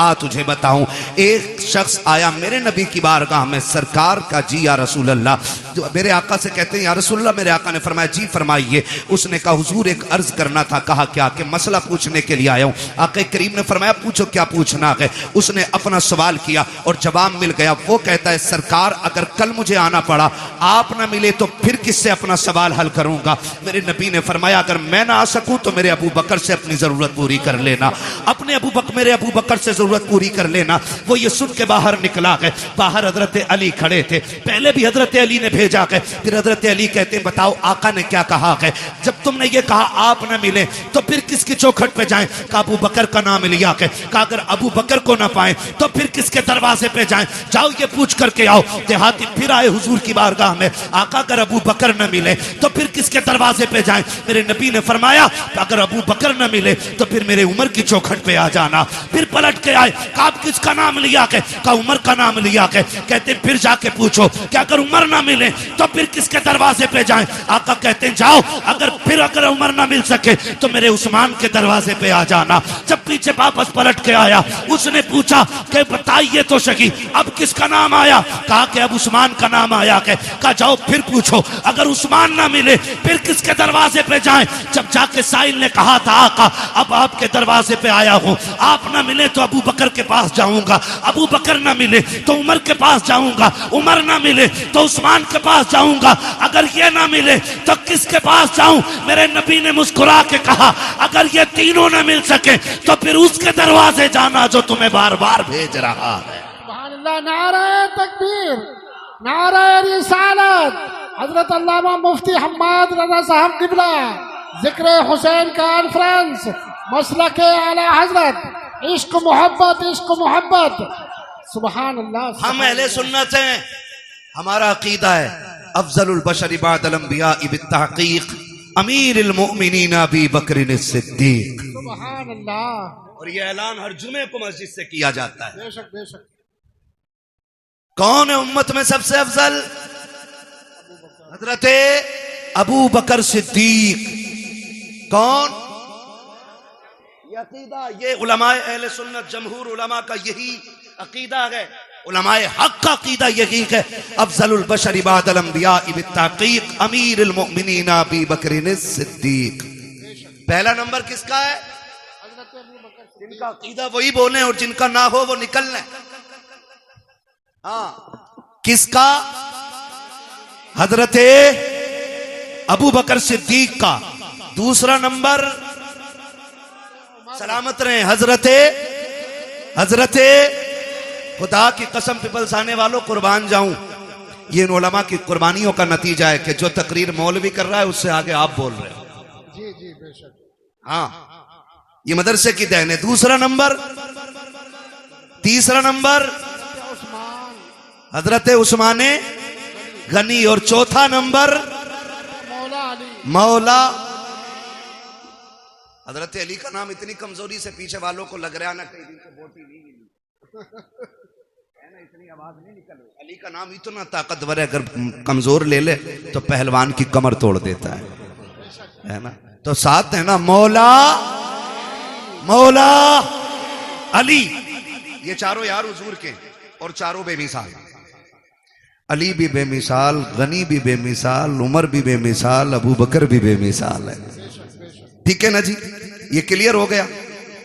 आ तुझे बताऊं। एक शख्स आया मेरे नबी की बारगाह में, सरकार का जी या रसूल अल्लाह, जो मेरे आका से कहते हैं या रसूल अल्लाह। मेरे आका ने फरमाया जी फरमाइए। उसने कहा हुजूर एक अर्ज करना था। कहा क्या? कि मसला पूछने के लिए आया हूं। आका करीम ने फरमाया पूछो क्या पूछना है। उसने अपना सवाल किया और जवाब मिल गया। वो कहता है सरकार अगर कल मुझे आना पड़ा, आप ना मिले तो फिर किससे अपना सवाल हल करूंगा। मेरे नबी ने फरमाया अगर मैं ना आ सकूं तो मेरे अबू बकर से अपनी जरूरत पूरी कर लेना, अपने मेरे अबू बकर से जरूरत पूरी कर लेना। वो ये सुन के बाहर निकला गए। बाहर हजरत अली खड़े थे। पहले भी हजरत अली ने भेजा गए। फिर हजरत अली कहते हैं बताओ आका ने क्या कहा है। जब तुमने ये कहा आप न मिले तो फिर किसकी चौखट पे जाएं। कहा अबू बकर का नाम लिया के। कहा अगर अबू बकर को ना पाए तो फिर किसके दरवाजे पे जाएं। जाओ ये पूछ करके आओ। देहाती फिर आए हुजूर की बारगाह में। आका अगर अबू बकर न मिले तो फिर किसके दरवाजे पे जाएं। मेरे नबी ने फरमाया अगर अबू बकर न मिले तो फिर मेरे उमर की चौखट पे आ जाना। फिर पलट के आए। कहा किसका नाम लिया के? कहा उमर का नाम लिया के। कहते फिर जाके पूछो कि अगर उमर ना मिले तो फिर किसके दरवाजे पे जाएं। आका कहते हैं जाओ अगर उमर ना मिल सके तो मेरे उस्मान के दरवाजे पे आ जाना। जब पीछे वापस पलट के आया उसने पूछा कि बताइए तो सही अब किसका नाम आया। कहा कि अब उस्मान का नाम आया के। कहा जाओ फिर पूछो अगर उस्मान ना मिले फिर किसके दरवाजे पे जाएं। जब जाके साइल ने कहा था आका अब आपके दरवाजे पे आया हूं, आप ना मिले तो अबू बकर के पास जाऊंगा, अबू बकर ना मिले तो उमर के पास जाऊंगा, उमर ना मिले तो उस्मान के पास जाऊंगा, अगर ये ना मिले तो किसके पास जाऊं। मेरे नबी ने मुस्कुरा के कहा अगर ये तीनों ना मिल सके तो फिर उसके दरवाजे जाना जो तुम्हें बार बार भेज रहा है। नारे तकबीर, नारे रिसालत। हजरत अल्लामा मुफ्ती हम्माद रज़ा साहब किबला जिक्र हुसैन कॉन्फ्रेंस मसलके आला हजरत इश्क मोहब्बत। सुभान अल्लाह। हम अहले सुन्नत हैं। हमारा अकीदा है अफजलुल बशर बअदल अंबिया बित्तहकीक अमीरुल मोमिनीन अबू बकर सिद्दीक। सुभान अल्लाह। और ये ऐलान हर जुमे को मस्जिद से किया जाता है। बेशक बेशक। कौन है उम्मत में सबसे अफजल? हजरत अबू बकर सिद्दीक। कौन? ये अकीदा, ये उलमाए अहले सुन्नत जमहूर उलमा का यही अकीदा है। उलमाए हक का अकीदा यही है अफजलुल बशर बअदल अंबिया बित्तहकीक अमीरुल मोमिनीन अबू बकर सिद्दीक। पहला नंबर किसका है? जिनका अकीदा वही बोले और जिनका ना हो वो निकल लें। हाँ किसका? हजरत अबू बकर सिद्दीक का। दूसरा नंबर सलामत रहे हजरत खुदा की कसम पिपल्स आने वालों कुर्बान जाऊं। ये इन उलमा की कुर्बानियों का नतीजा है कि जो तकरीर मौलवी कर रहा है उससे आगे आप बोल रहे हो। जी जी बेशक। हाँ ये मदरसे की देन है। दूसरा नंबर, तीसरा नंबर हजरत उस्मान गनी और चौथा नंबर मौला हजरत अली का नाम इतनी कमजोरी से पीछे वालों को लग रहा ना कई दिन से बोटी नहीं मिली है ना, इतनी आवाज नहीं निकल रही। अली का नाम इतना ताकतवर है अगर कमजोर ले ले तो पहलवान की कमर तोड़ देता है ना। तो साथ है ना मौला अली। ये चारों यार हुजूर के और चारों बेमिसाल। अली भी बेमिसाल, गनी भी बेमिसाल, उमर भी बेमिसाल, अबू बकर भी बेमिसाल है। ठीक है ना जी, ये क्लियर हो गया।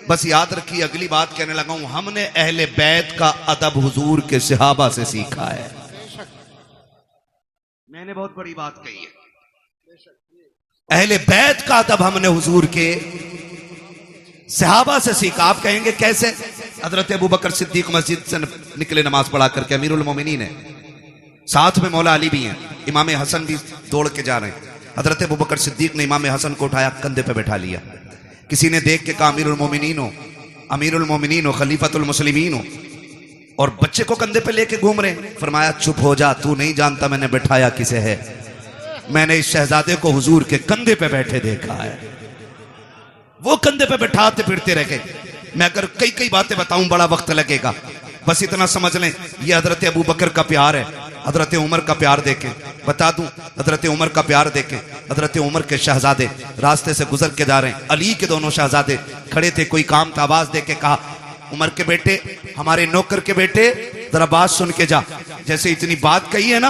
बस याद रखिए अगली बात कहने लगा हूं, हमने अहले बैत का अदब हुजूर के सहाबा से सीखा है। मैंने बहुत बड़ी बात कही है। अहले बैत का अदब हमने हुजूर के सहाबा से सीखा। आप कहेंगे कैसे? हजरत अबू बकर सिद्दीक मस्जिद से निकले नमाज पढ़ा करके, अमीरुल मोमिनीन है, साथ में मौला अली भी हैं, इमाम हसन भी दौड़ के जा रहे हैं। हजरत अबू बकर सिद्दीक ने इमाम हसन को उठाया, कंधे पे बैठा लिया। किसी ने देख के कहा अमीरुल मोमिनीन हो, खलीफतुल मुस्लिमीन हो, और बच्चे को कंधे पे लेके घूम रहे हैं। फरमाया चुप हो जा, तू नहीं जानता मैंने बैठाया किसे है। मैंने इस शहजादे को हुजूर के कंधे पे बैठे देखा है। वो कंधे पे बैठाते फिरते रह गए। मैं अगर कई कई बातें बताऊं बड़ा वक्त लगेगा, बस इतना समझ लें ये हजरत अबू बकर का प्यार है। हजरत उमर का प्यार देखें, बता दूं हजरत उमर का प्यार देखें। हजरत उमर के शहजादे रास्ते से गुजर के जा रहे हैं, अली के दोनों शहजादे खड़े थे, कोई काम था, आवाज दे के कहा उमर के बेटे, हमारे नौकर के बेटे, जरा बात सुन के जा। जैसे इतनी बात कही है ना,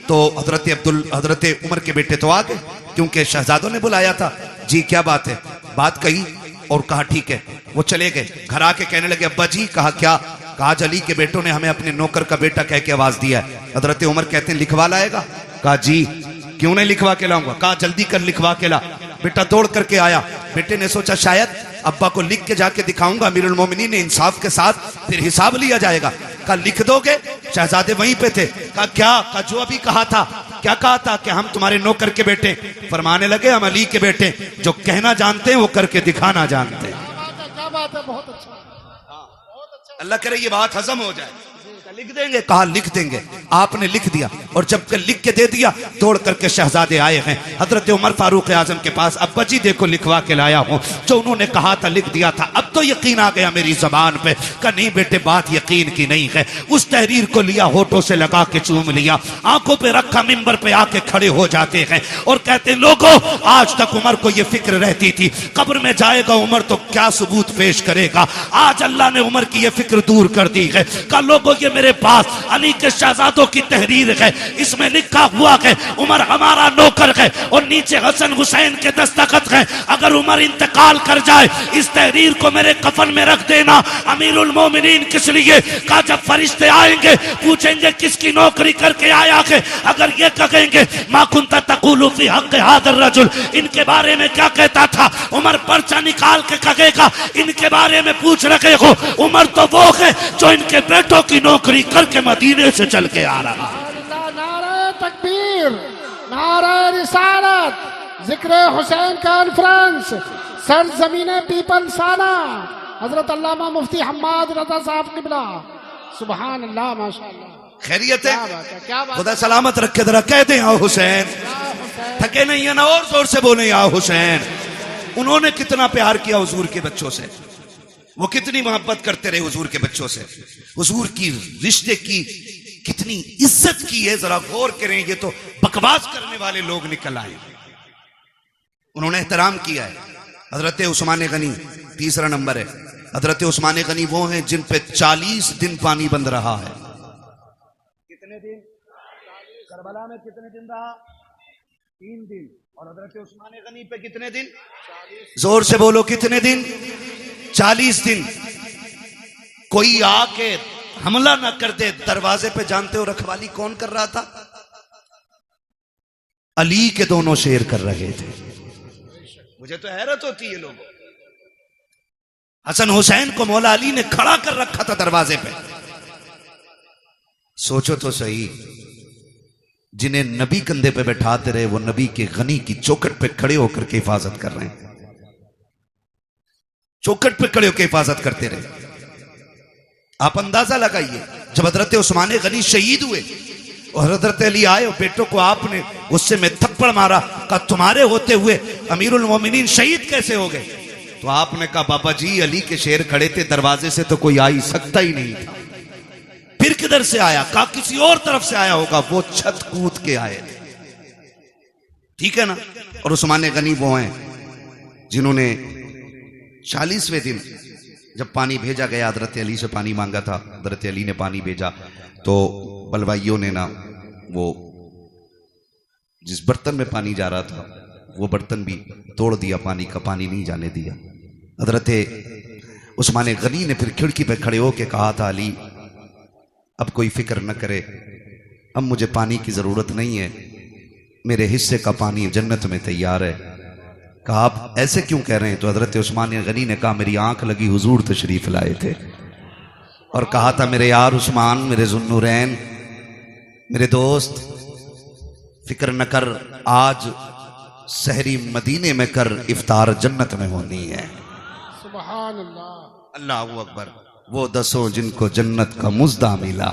तो हजरत उमर के बेटे तो आ गए, क्योंकि शहजादों ने बुलाया था। जी क्या बात है? बात कही और कहा ठीक है। वो चले गए, घर आके कहने लगे अब्बा जी। कहा क्या? कहा अली के बेटों ने हमें अपने नौकर का बेटा कह के आवाज दिया है। हजरत उमर कहते हैं लिखवा लाएगा? कहा जी क्यों नहीं लिखवा के लाऊंगा। कहा जल्दी कर लिखवा के ला। बेटा दौड़ करके आया। बेटे ने सोचा शायद अब्बा को लिख के जाके दिखाऊंगा, अमीरुल मोमिनीन ने इंसाफ के साथ फिर हिसाब लिया जाएगा। कहा लिख दोगे? शहजादे वहीं पे थे। कहा क्या? कहा जो अभी कहा था। क्या कहा था? कि हम तुम्हारे नौकर के बेटे। फरमाने लगे हम अली के बेटे, जो कहना जानते हैं वो करके दिखाना जानते हैं। क्या बात है, बहुत अच्छा। अल्लाह करे ये बात हजम हो जाए। लिख देंगे? कहा लिख देंगे। आपने लिख दिया, और जब के लिख के दे दिया, दौड़ करके शहजादे आए हैं हजरत उमर फारूक आजम के पास। अब्बा जी देखो लिखवा के लाया हूं, जो उन्होंने कहा था लिख दिया था। अब तो यकीन आ गया मेरी जबान पे। कहा नहीं बेटे बात यकीन की नहीं है। उस तहरीर को लिया, होठों से लगा के चूम लिया, आंखों पे रखा, मिंबर पे आके खड़े हो जाते हैं और कहते लोगों आज तक उमर को यह फिक्र रहती थी कब्र में जाएगा उमर तो क्या सबूत पेश करेगा। आज अल्लाह ने उमर की यह फिक्र दूर कर दी है। कहा लोगों ये मेरे पास अली के शहजादों की तहरीर है, इसमें लिखा हुआ है उमर हमारा नौकर है और नीचे हसन हुसैन के दस्तखत है। अगर उमर इंतकाल कर जाए इस तहरीर को मेरे कफन में रख देना। अमीरुल मोमिनीन किस लिए? कहा जब फरिश्ते आएंगे पूछेंगे किसकी नौकरी करके आया है, अगर ये कहेंगे मा कुंता तक़ूलु फी हक़्क़ि हाज़ा रजुल, इनके बारे में क्या कहता था, उमर पर्चा निकाल के कहेगा इनके बारे में पूछ रहे हो। उमर तो वो है जो इनके बेटों की नौकरी करके मदीने से चल के आ रहा। नारे तकबीर, नारे रिसालत, जिक्र हुसैन कॉन्फ्रेंस, सर जमीने पीपल साना, हजरत अल्लामा मुफ्ती हम्माद रजा साहब किबला। सुभान अल्लाह, माशाअल्लाह। खैरियत है? क्या बात? खुदा सलामत रखे। जरा कहते हैं आओ हुसैन। थके नहीं है ना? और जोर से बोले आओ हुसैन। उन्होंने कितना प्यार किया हुजूर के बच्चों से, वो कितनी मोहब्बत करते रहे हुजूर के बच्चों से, हुजूर की रिश्ते की कितनी इज्जत की है। जरा गौर करें, ये तो बकवास करने वाले लोग निकल आए। उन्होंने एहतराम किया है। हजरत उस्मान गनी तीसरा नंबर है। हजरत उस्मान गनी वो हैं जिन पे 40 दिन पानी बंद रहा है। कितने दिन? करबला में कितने दिन रहा? 3 दिन। और हजरत उस्मान गनी पे कितने दिन? जोर से बोलो कितने दिन? 40 दिन। कोई आके हमला ना कर दे दरवाजे पे। जानते हो रखवाली कौन कर रहा था? अली के दोनों शेर कर रहे थे। मुझे तो हैरत होती है लोगों। हसन हुसैन को मौला अली ने खड़ा कर रखा था दरवाजे पे। सोचो तो सही, जिन्हें नबी कंधे पे बैठाते रहे वो नबी के गनी की चौखट पे खड़े होकर के हिफाजत कर रहे हैं। चौखट पे खड़े होकर हिफाजत करते रहे। आप अंदाजा लगाइए, जब हजरत उस्मान गनी शहीद हुए और हजरत अली आए और बेटों को आपने गुस्से में थप्पड़ मारा। कहा तुम्हारे होते हुए अमीरुल मोमिनीन शहीद कैसे हो गए? तो आपने कहा बाबा जी अली के शेर खड़े थे, दरवाजे से तो कोई आ ही सकता ही नहीं था। फिर किधर से आया? कहा किसी और तरफ से आया होगा। वो छत कूद के आए। ठीक है ना? और उस्मान गनी वो हैं जिन्होंने 40वें दिन जब पानी भेजा गया, हजरत अली से पानी मांगा था, हजरत अली ने पानी भेजा, तो बलवाइयों ने ना वो जिस बर्तन में पानी जा रहा था वो बर्तन भी तोड़ दिया, पानी का पानी नहीं जाने दिया। हजरत उस्मान गनी ने फिर खिड़की पे खड़े होके कहा था अली अब कोई फिक्र न करे, अब मुझे पानी की जरूरत नहीं है, मेरे हिस्से का पानी जन्नत में तैयार है। कहा आप ऐसे क्यों कह रहे हैं? तो हजरत उस्मान गनी ने कहा मेरी आंख लगी हुजूर तशरीफ लाए थे और कहा था मेरे यार उस्मान, मेरे जुन्नुरैन, मेरे दोस्त, फिक्र न कर, आज सहरी मदीने में कर, इफ्तार जन्नत में होनी है। सुभान अल्लाह, अल्लाहू अकबर। वो 10 जिनको जन्नत का मुज्दा मिला।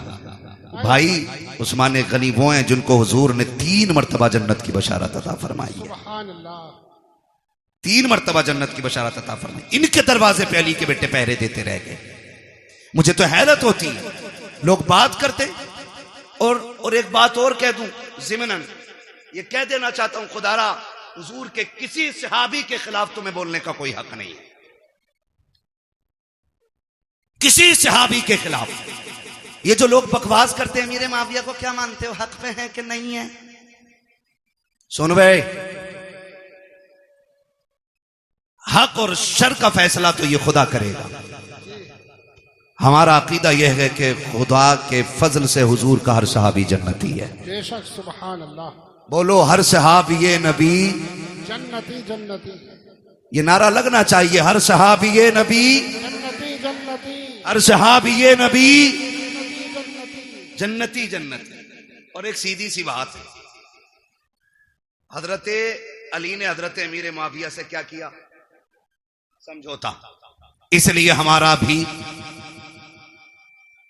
भाई उस्मान गनी वो हैं जिनको हुजूर ने 3 मरतबा जन्नत की बशारत अता फरमाई है। सुभान अल्लाह, 3 मरतबा जन्नत की बशारत अता फरमाई। इनके दरवाजे पे अली के बेटे पहरे देते रह गए। मुझे तो हैरत होती है, लोग बात करते। और एक बात और कह दूं ज़िमनन, ये कह देना चाहता हूं, खुदारा हुजूर के किसी सहाबी के खिलाफ तुम्हें बोलने का कोई हक नहीं है। किसी सहाबी के खिलाफ। ये जो लोग बकवास करते हैं अमीर माविया को क्या मानते हो, हक पे है कि नहीं है? सुन भाई, हक और शर का फैसला तो ये खुदा करेगा। हमारा अकीदा यह है कि खुदा के फजल से हुजूर का हर सहाबी जन्नती है। बेशक, सुभान अल्लाह। बोलो हर सहाबी ये नबी जन्नती जन्नती। ये नारा लगना चाहिए, हर सहाबी ये नबी जन्नती जन्नती। हर सहाबी ये नबी जन्नती जन्नती जन्नती। और एक सीधी सी बात है, हजरत अली ने हजरत अमीर माविया से क्या किया? समझौता। इसलिए हमारा भी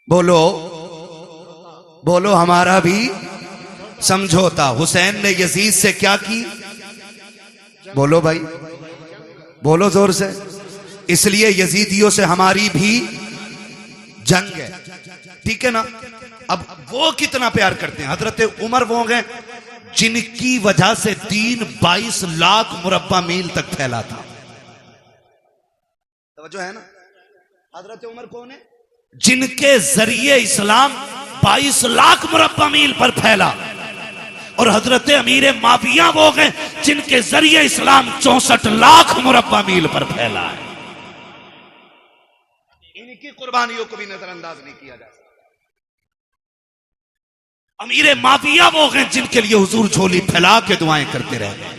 बोलो बोलो हमारा भी समझौता। हुसैन ने यजीद से क्या की? बोलो भाई, बोलो जोर से। इसलिए यजीदियों से हमारी भी जंग है, ठीक है ना? अब वो कितना प्यार करते हैं। हजरत उमर वो गए जिनकी वजह से दीन 22 लाख मुरब्बा मील तक फैला था। जो है ना, हजरत उमर कौन है? जिनके जरिए इस्लाम 22 लाख मुरब्बा मील पर फैला। और हजरत अमीर माविया वो गए जिनके जरिए इस्लाम 64 लाख मुरब्बा मील पर फैला है। इनकी कुर्बानियों को भी नजरअंदाज नहीं किया जा सकता। अमीर माविया वो गए जिनके लिए हुजूर झोली फैला के दुआएं करते रहे।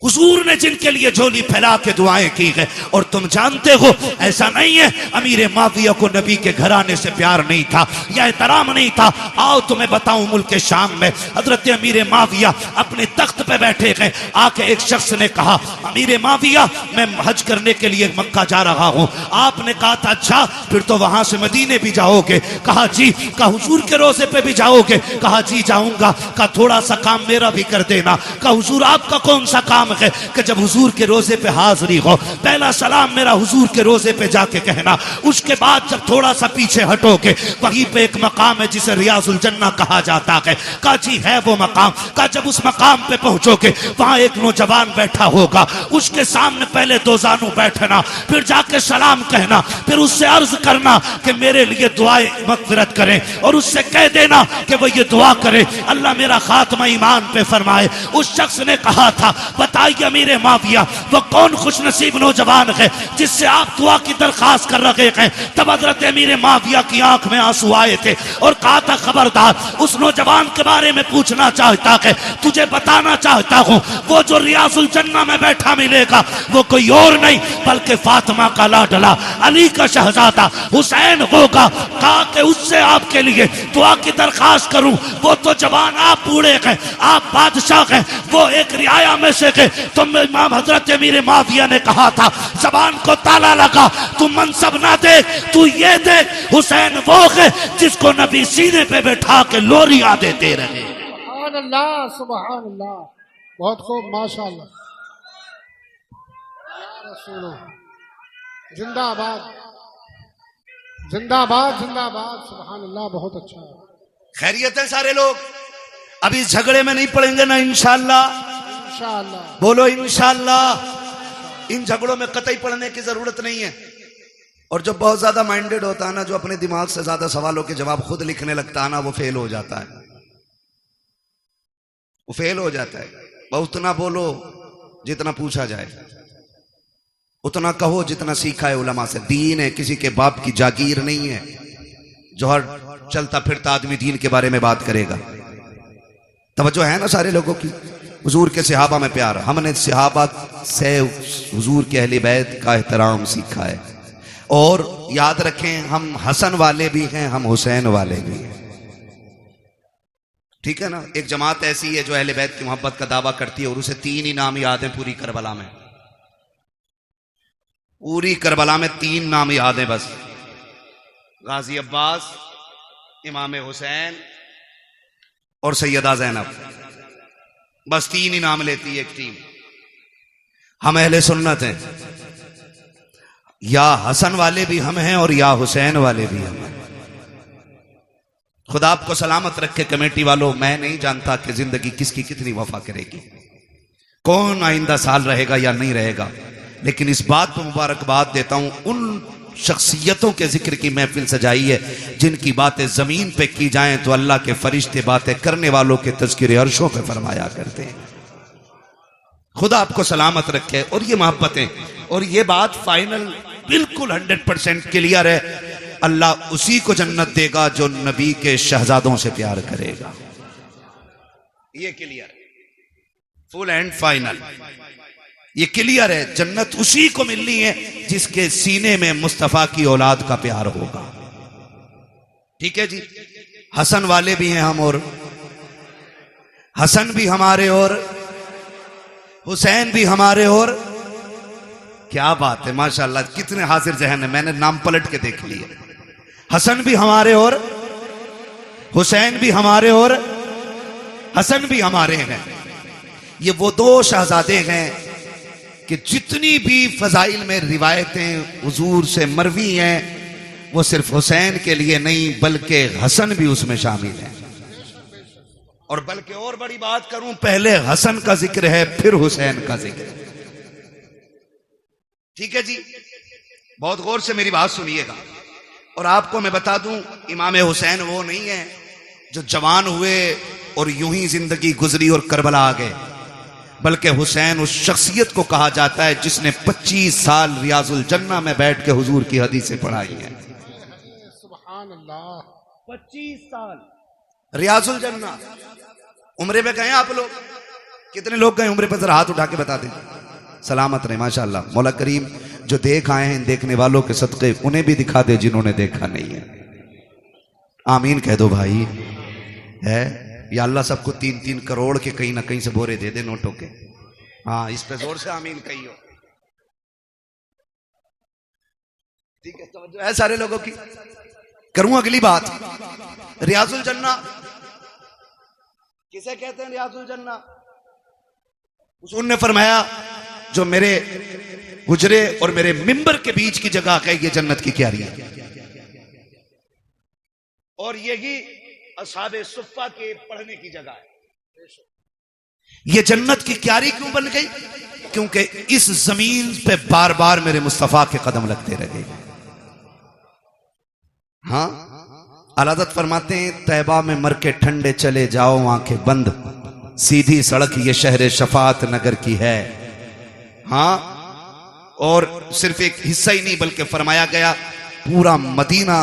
हुजूर ने जिनके लिए झोली फैला के दुआएं की है। और तुम जानते हो ऐसा नहीं है अमीर माविया को नबी के घराने से प्यार नहीं था या एहतराम नहीं था। आओ तुम्हें बताऊं, मुल्क शाम में हजरत अमीर माविया अपने तख्त पे बैठे गए। आके एक शख्स ने कहा, अमीर माविया मैं हज करने के लिए मक्का जा रहा हूं। आपने कहा था अच्छा फिर तो वहां से मदीने भी जाओगे? कहा जी। कहा हुजूर के रोजे पे भी जाओगे? कहा जी जाऊंगा। कहा थोड़ा सा काम मेरा भी कर देना। कहा हुजूर आपका कौन सा काम है? कि जब हुजूर के रोजे पे हाजिरी हो पहला सलाम मेरा हुजूर के रोजे पे जाके कहना। उसके बाद जब थोड़ा सा पीछे हटोगे वहीं पे एक मकाम है जिसे रियाजुल जन्ना कहा जाता है। कहा जी है वो मकाम। कहा जब उस मकाम पे पहुंचोगे वहां एक नौजवान बैठा होगा, उसके सामने पहले दो जानू बैठना, फिर जाके सलाम कहना, फिर उससे अर्ज करना कि मेरे लिए दुआएं मगफिरत करें और उससे कह देना कि वो ये दुआ करे अल्लाह मेरा खात्मा ईमान पे फरमाए। उस शख्स ने कहा था बताइए अमीर माविया वो कौन खुशनसीब नौजवान है जिससे आप दुआ की दरखास्त कर रहे हैं? तब हजरत अमीर माविया की आंख में आंसू आए थे और कहा था खबरदार उस नौजवान के बारे में पूछना चाहता है, तुझे बताना चाहता हूं वो जो रियाजुल जन्ना में बैठा मिलेगा वो कोई और नहीं बल्कि फातिमा का लाडला अली का शहजादा हुसैन होगा। कहा कि उससे आपके लिए दुआ की दरखास्त करूं? वो तो जवान, आप बूढ़े हैं, आप बादशाह हैं, वो एक रियाया में से है। तुम इमाम हजरत अमीर माविया ने कहा था जबान को ताला लगा, तू मनसब ना दे, तू ये दे हुसैन वो है जिसको नबी सीने पे बैठा के लोरियां देते रहे। सुभान अल्लाह, सुभान अल्लाह। बहुत खूब, माशाअल्लाह। या रसूल जिंदाबाद जिंदाबाद जिंदाबाद। सुभान अल्लाह, बहुत अच्छा है। खैरियत है सारे लोग? अभी झगड़े में नहीं पड़ेंगे ना इंशाअल्लाह? इंशाअल्लाह। बोलो इंशाअल्लाह। इन झगड़ों में कतई पड़ने की जरूरत नहीं है। और जो बहुत ज्यादा माइंडेड होता है ना, जो अपने दिमाग से ज्यादा सवालों के जवाब खुद लिखने लगता है ना, वो फेल हो जाता है, वो फेल हो जाता है। बहुत ना बोलो जितना पूछा जाए, उतना कहो जितना सीखा है उलमा से। दीन है, किसी के बाप की जागीर नहीं है जो हर चलता फिरता आदमी दीन के बारे में बात करेगा। तवज्जो है ना सारे लोगों की? हुजूर के सहाबा में प्यार, हमने सहाबा से हुजूर के अहले बैत का एहतराम सीखा है। और याद रखें हम हसन वाले भी हैं, हम हुसैन वाले भी हैं, ठीक है ना? एक जमात ऐसी है जो अहले बैत की मोहब्बत का दावा करती है और उसे 3 ही नाम याद हैं पूरी करबला में। पूरी करबला में 3 नाम याद हैं बस, गाजी अब्बास, इमाम हुसैन और सैयदा ज़ैनब। बस 3 ही नाम लेती है एक टीम। हम अहले सुन्नत हैं, या हसन वाले भी हम हैं और या हुसैन वाले भी हम हैं। खुदा आपको सलामत रखे कमेटी वालों। मैं नहीं जानता कि जिंदगी किसकी कितनी वफा करेगी, कौन आइंदा साल रहेगा या नहीं रहेगा, लेकिन इस बात पर मुबारकबाद देता हूं उन शख्सियतों के जिक्र की महफिल सजाई है जिनकी बातें जमीन पे की जाएं तो अल्लाह के फरिश्ते बातें करने वालों के तज़किरे अर्शों पे फरमाया करते हैं। खुदा आपको सलामत रखे। और ये मोहब्बतें और ये बात फाइनल बिल्कुल 100% क्लियर है, अल्लाह उसी को जन्नत देगा जो नबी के शहजादों से प्यार करेगा। ये क्लियर है, फुल एंड फाइनल ये क्लियर है। जन्नत उसी को मिलनी है जिसके सीने में मुस्तफा की औलाद का प्यार होगा। ठीक है जी। हसन वाले भी हैं हम, और हसन भी हमारे और हुसैन भी हमारे, और क्या बात है माशाल्लाह, कितने हाजिर जहन है, मैंने नाम पलट के देख लिए। हसन भी हमारे और हुसैन भी हमारे और हसन भी हमारे हैं। ये वो दो शहजादे हैं कि जितनी भी फजाइल में रिवायतें हुजूर से मरवी हैं वो सिर्फ हुसैन के लिए नहीं बल्कि हसन भी उसमें शामिल है। और बल्कि और बड़ी बात करूं, पहले हसन का जिक्र है फिर हुसैन का जिक्र। ठीक है जी, बहुत गौर से मेरी बात सुनिएगा। और आपको मैं बता दूं, इमाम हुसैन वो नहीं है जो जवान हुए और यूं ही जिंदगी गुजरी और करबला आ गए, बल्कि हुसैन उस शख्सियत को कहा जाता है जिसने 25 साल रियाजुल जन्ना में बैठ के हुजूर की हदीसें पढ़ाई हैं। सुभान अल्लाह। 25 साल रियाजुल जन्ना। उम्रे पे गए आप लोग? कितने लोग गए उम्रे पे? जरा हाथ उठा के बता दें। सलामत रहे माशाअल्लाह। मौला करीम जो देख आए हैं देखने वालों के सदक़े उन्हें भी दिखा दे जिन्होंने देखा नहीं है। आमीन कह दो भाई। है या अल्लाह सबको 3-3 करोड़ के कहीं ना कहीं से बोरे दे दे नोटों के। हाँ, इस पे जोर से आमीन कहियो। ठीक है, तो है सारे लोगों की। करूं अगली बात। रियाजुल जन्ना किसे कहते हैं? रियाजुल जन्ना हुजूर ने फरमाया जो मेरे हुजरे और मेरे मिंबर के बीच की जगह है ये जन्नत की क्यारी है। और यही असहाबे सुफ्फा के पढ़ने की जगह है। ये जन्नत की क्यारी क्यों बन गई? क्योंकि इस जमीन पे बार बार मेरे मुस्तफा के कदम लगते रहे। हाँ, अलादत फरमाते हैं तैबा में मर के ठंडे चले जाओ आंखें बंद, सीधी सड़क ये शहर शफात नगर की है। हाँ, और सिर्फ एक हिस्सा ही नहीं बल्कि फरमाया गया पूरा मदीना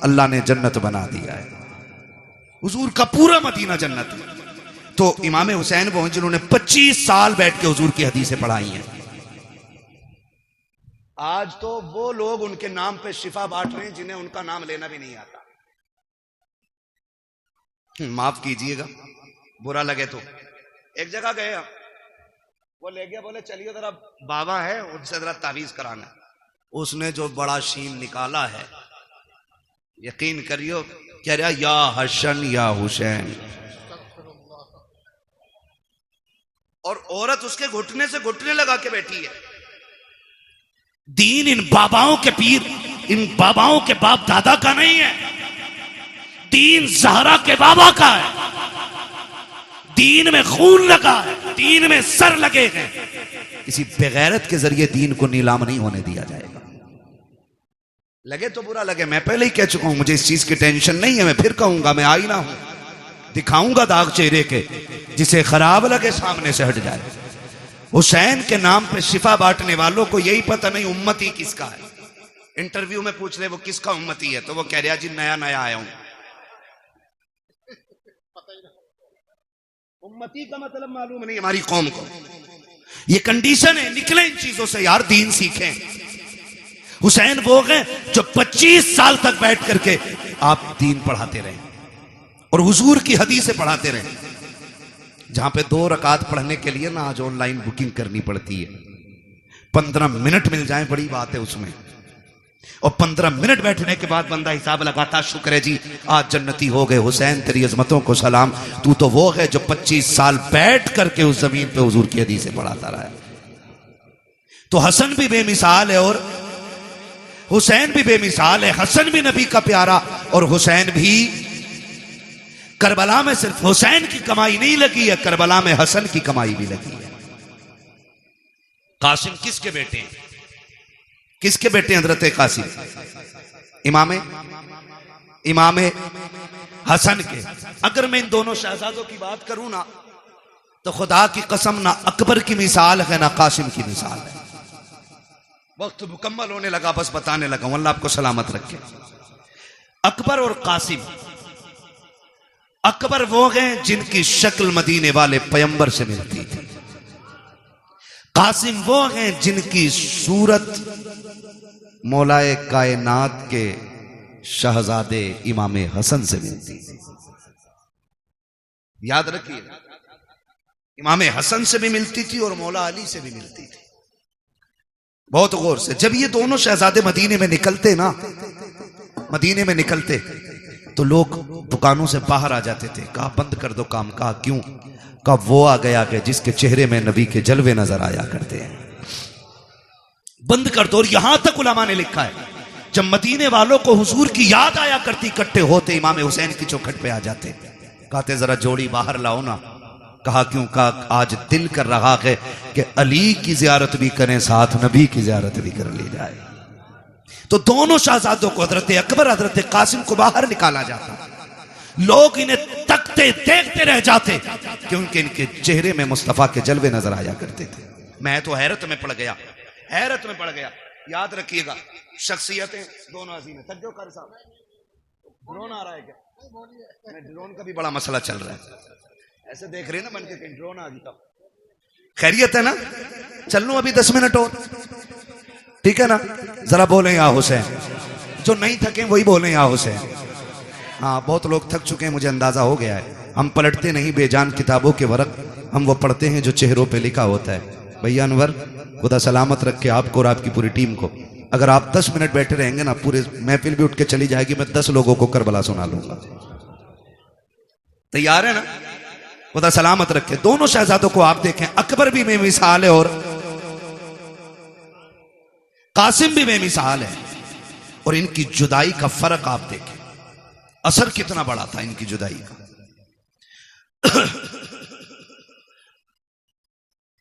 अल्लाह ने जन्नत बना दिया है। हुजूर का पूरा मदीना जन्नत है। तो इमाम हुसैन वो हैं जिन्होंने 25 साल बैठ के हुजूर की हदीसें पढ़ाई हैं। आज तो वो लोग उनके नाम पे शिफा बांट रहे हैं जिन्हें उनका नाम लेना भी नहीं आता। माफ कीजिएगा, बुरा लगे तो। एक जगह गए हम, वो ले गया, बोले चलिए जरा बाबा है उनसे जरा तावीज कराना। उसने जो बड़ा शीन निकाला है, यकीन करियो, कह रहा या हसन या हुसैन। और औरत उसके घुटने से घुटने लगा के बैठी है। दीन इन बाबाओं के पीर, इन बाबाओं के बाप दादा का नहीं है। दीन ज़हरा के बाबा का है। दीन में खून लगा है, दीन में सर लगे हैं। किसी बेगैरत के जरिए दीन को नीलाम नहीं होने दिया जाएगा। लगे तो बुरा लगे, मैं पहले ही कह चुका हूं, मुझे इस चीज की टेंशन नहीं है। मैं फिर कहूंगा, मैं आईना हूं, दिखाऊंगा दाग चेहरे के, जिसे खराब लगे सामने से हट जाए। हुसैन के नाम पे शिफा बांटने वालों को यही पता नहीं उम्मती किसका है। इंटरव्यू में पूछ रहे वो किसका उम्मती है, तो वो कह रहा जी नया नया आया हूं। उम्मती का मतलब मालूम नहीं हमारी कौम को। ये कंडीशन है, निकले इन चीजों से यार, दीन सीखें। हुसैन वो हैं जो 25 साल तक बैठ करके आप दीन पढ़ाते रहे और हुजूर की हदीसें पढ़ाते रहे। जहां पे 2 रकात पढ़ने के लिए ना आज ऑनलाइन बुकिंग करनी पड़ती है। 15 मिनट मिल जाए बड़ी बात है उसमें, और 15 मिनट बैठने के बाद बंदा हिसाब लगाता, शुक्र है जी आज जन्नती हो गए। हुसैन तेरी अजमतों को सलाम, तू तो वो है जो 25 साल बैठ करके उस जमीन पे हुजूर की हदीसें पढ़ाता रहा है। तो हसन भी बेमिसाल है और हुसैन भी बेमिसाल है। हसन भी नबी का प्यारा और हुसैन भी। करबला में सिर्फ हुसैन की कमाई नहीं लगी है, करबला में हसन की कमाई भी लगी है। कासिम किसके बेटे हैं? किसके बेटे हजरत कासिम? इमामे हसन के। अगर मैं इन दोनों शहजादों की बात करूं ना, तो खुदा की कसम ना अकबर की मिसाल है ना कासिम की मिसाल है। वक्त मुकम्मल होने लगा, बस बताने लगा हूं, अल्लाह आपको सलामत रखे। अकबर और कासिम, अकबर वो हैं जिनकी शक्ल मदीने वाले पैगंबर से मिलती थी। कासिम वो हैं जिनकी सूरत मौलाए कायनात के शहजादे इमामे हसन से मिलती थी। याद रखिए, इमामे हसन से भी मिलती थी और मौला अली से भी मिलती थी। बहुत गौर से, जब ये दोनों शहजादे मदीने में निकलते ना, मदीने में निकलते तो लोग दुकानों से बाहर आ जाते थे। कहा बंद कर दो काम। कहा क्यों? कहा वो आ गया कि जिसके चेहरे में नबी के जलवे नजर आया करते हैं, बंद कर दो। और यहां तक उलमा ने लिखा है, जब मदीने वालों को हुजूर की याद आया करती, इकट्ठे होते इमाम हुसैन की चौखट पे आ जाते, कहते जरा जोड़ी बाहर लाओ ना। कहा क्यों? कहा आज दिल कर रहा है कि अली की जियारत भी करें, साथ नबी की जियारत भी कर ली जाए। तो दोनों शहजादों को, हजरत अकबर हजरत कासिम को बाहर निकाला जाता। लोग इन्हें तकते देखते रह जाते क्योंकि इनके चेहरे में मुस्तफा के जलवे नजर आया करते थे। मैं तो हैरत में पड़ गया, हैरत में पड़ गया। याद रखिएगा, शख्सियतें दोनों अजीम है। तक कर साहब, ड्रोन आ रहा है क्या? ड्रोन का भी बड़ा मसला चल रहा है। ऐसे देख रहे हैं ना बन के, कहीं ड्रोन आ गया। खैरियत है ना? चल लूं अभी 10 मिनट और, ठीक है ना? जरा बोले या हुसैन। जो नहीं थके वही बोले या हुसैन। हाँ, बहुत लोग थक चुके हैं, मुझे अंदाजा हो गया है। हम पलटते नहीं बेजान किताबों के वर्क, हम वो पढ़ते हैं जो चेहरों पे लिखा होता है। भैया अनवर, खुदा सलामत रखे आपको और आपकी पूरी टीम को। अगर आप 10 मिनट बैठे रहेंगे ना, पूरे महफिल भी उठ के चली जाएगी, मैं 10 लोगों को करबला सुना लूंगा। तैयार है ना? खुदा सलामत रखे। दोनों शहजादों को आप देखें, अकबर भी बेमिसाल है और कासिम भी बेमिसाल है। और इनकी जुदाई का फर्क आप देखें, असर कितना बड़ा था इनकी जुदाई का।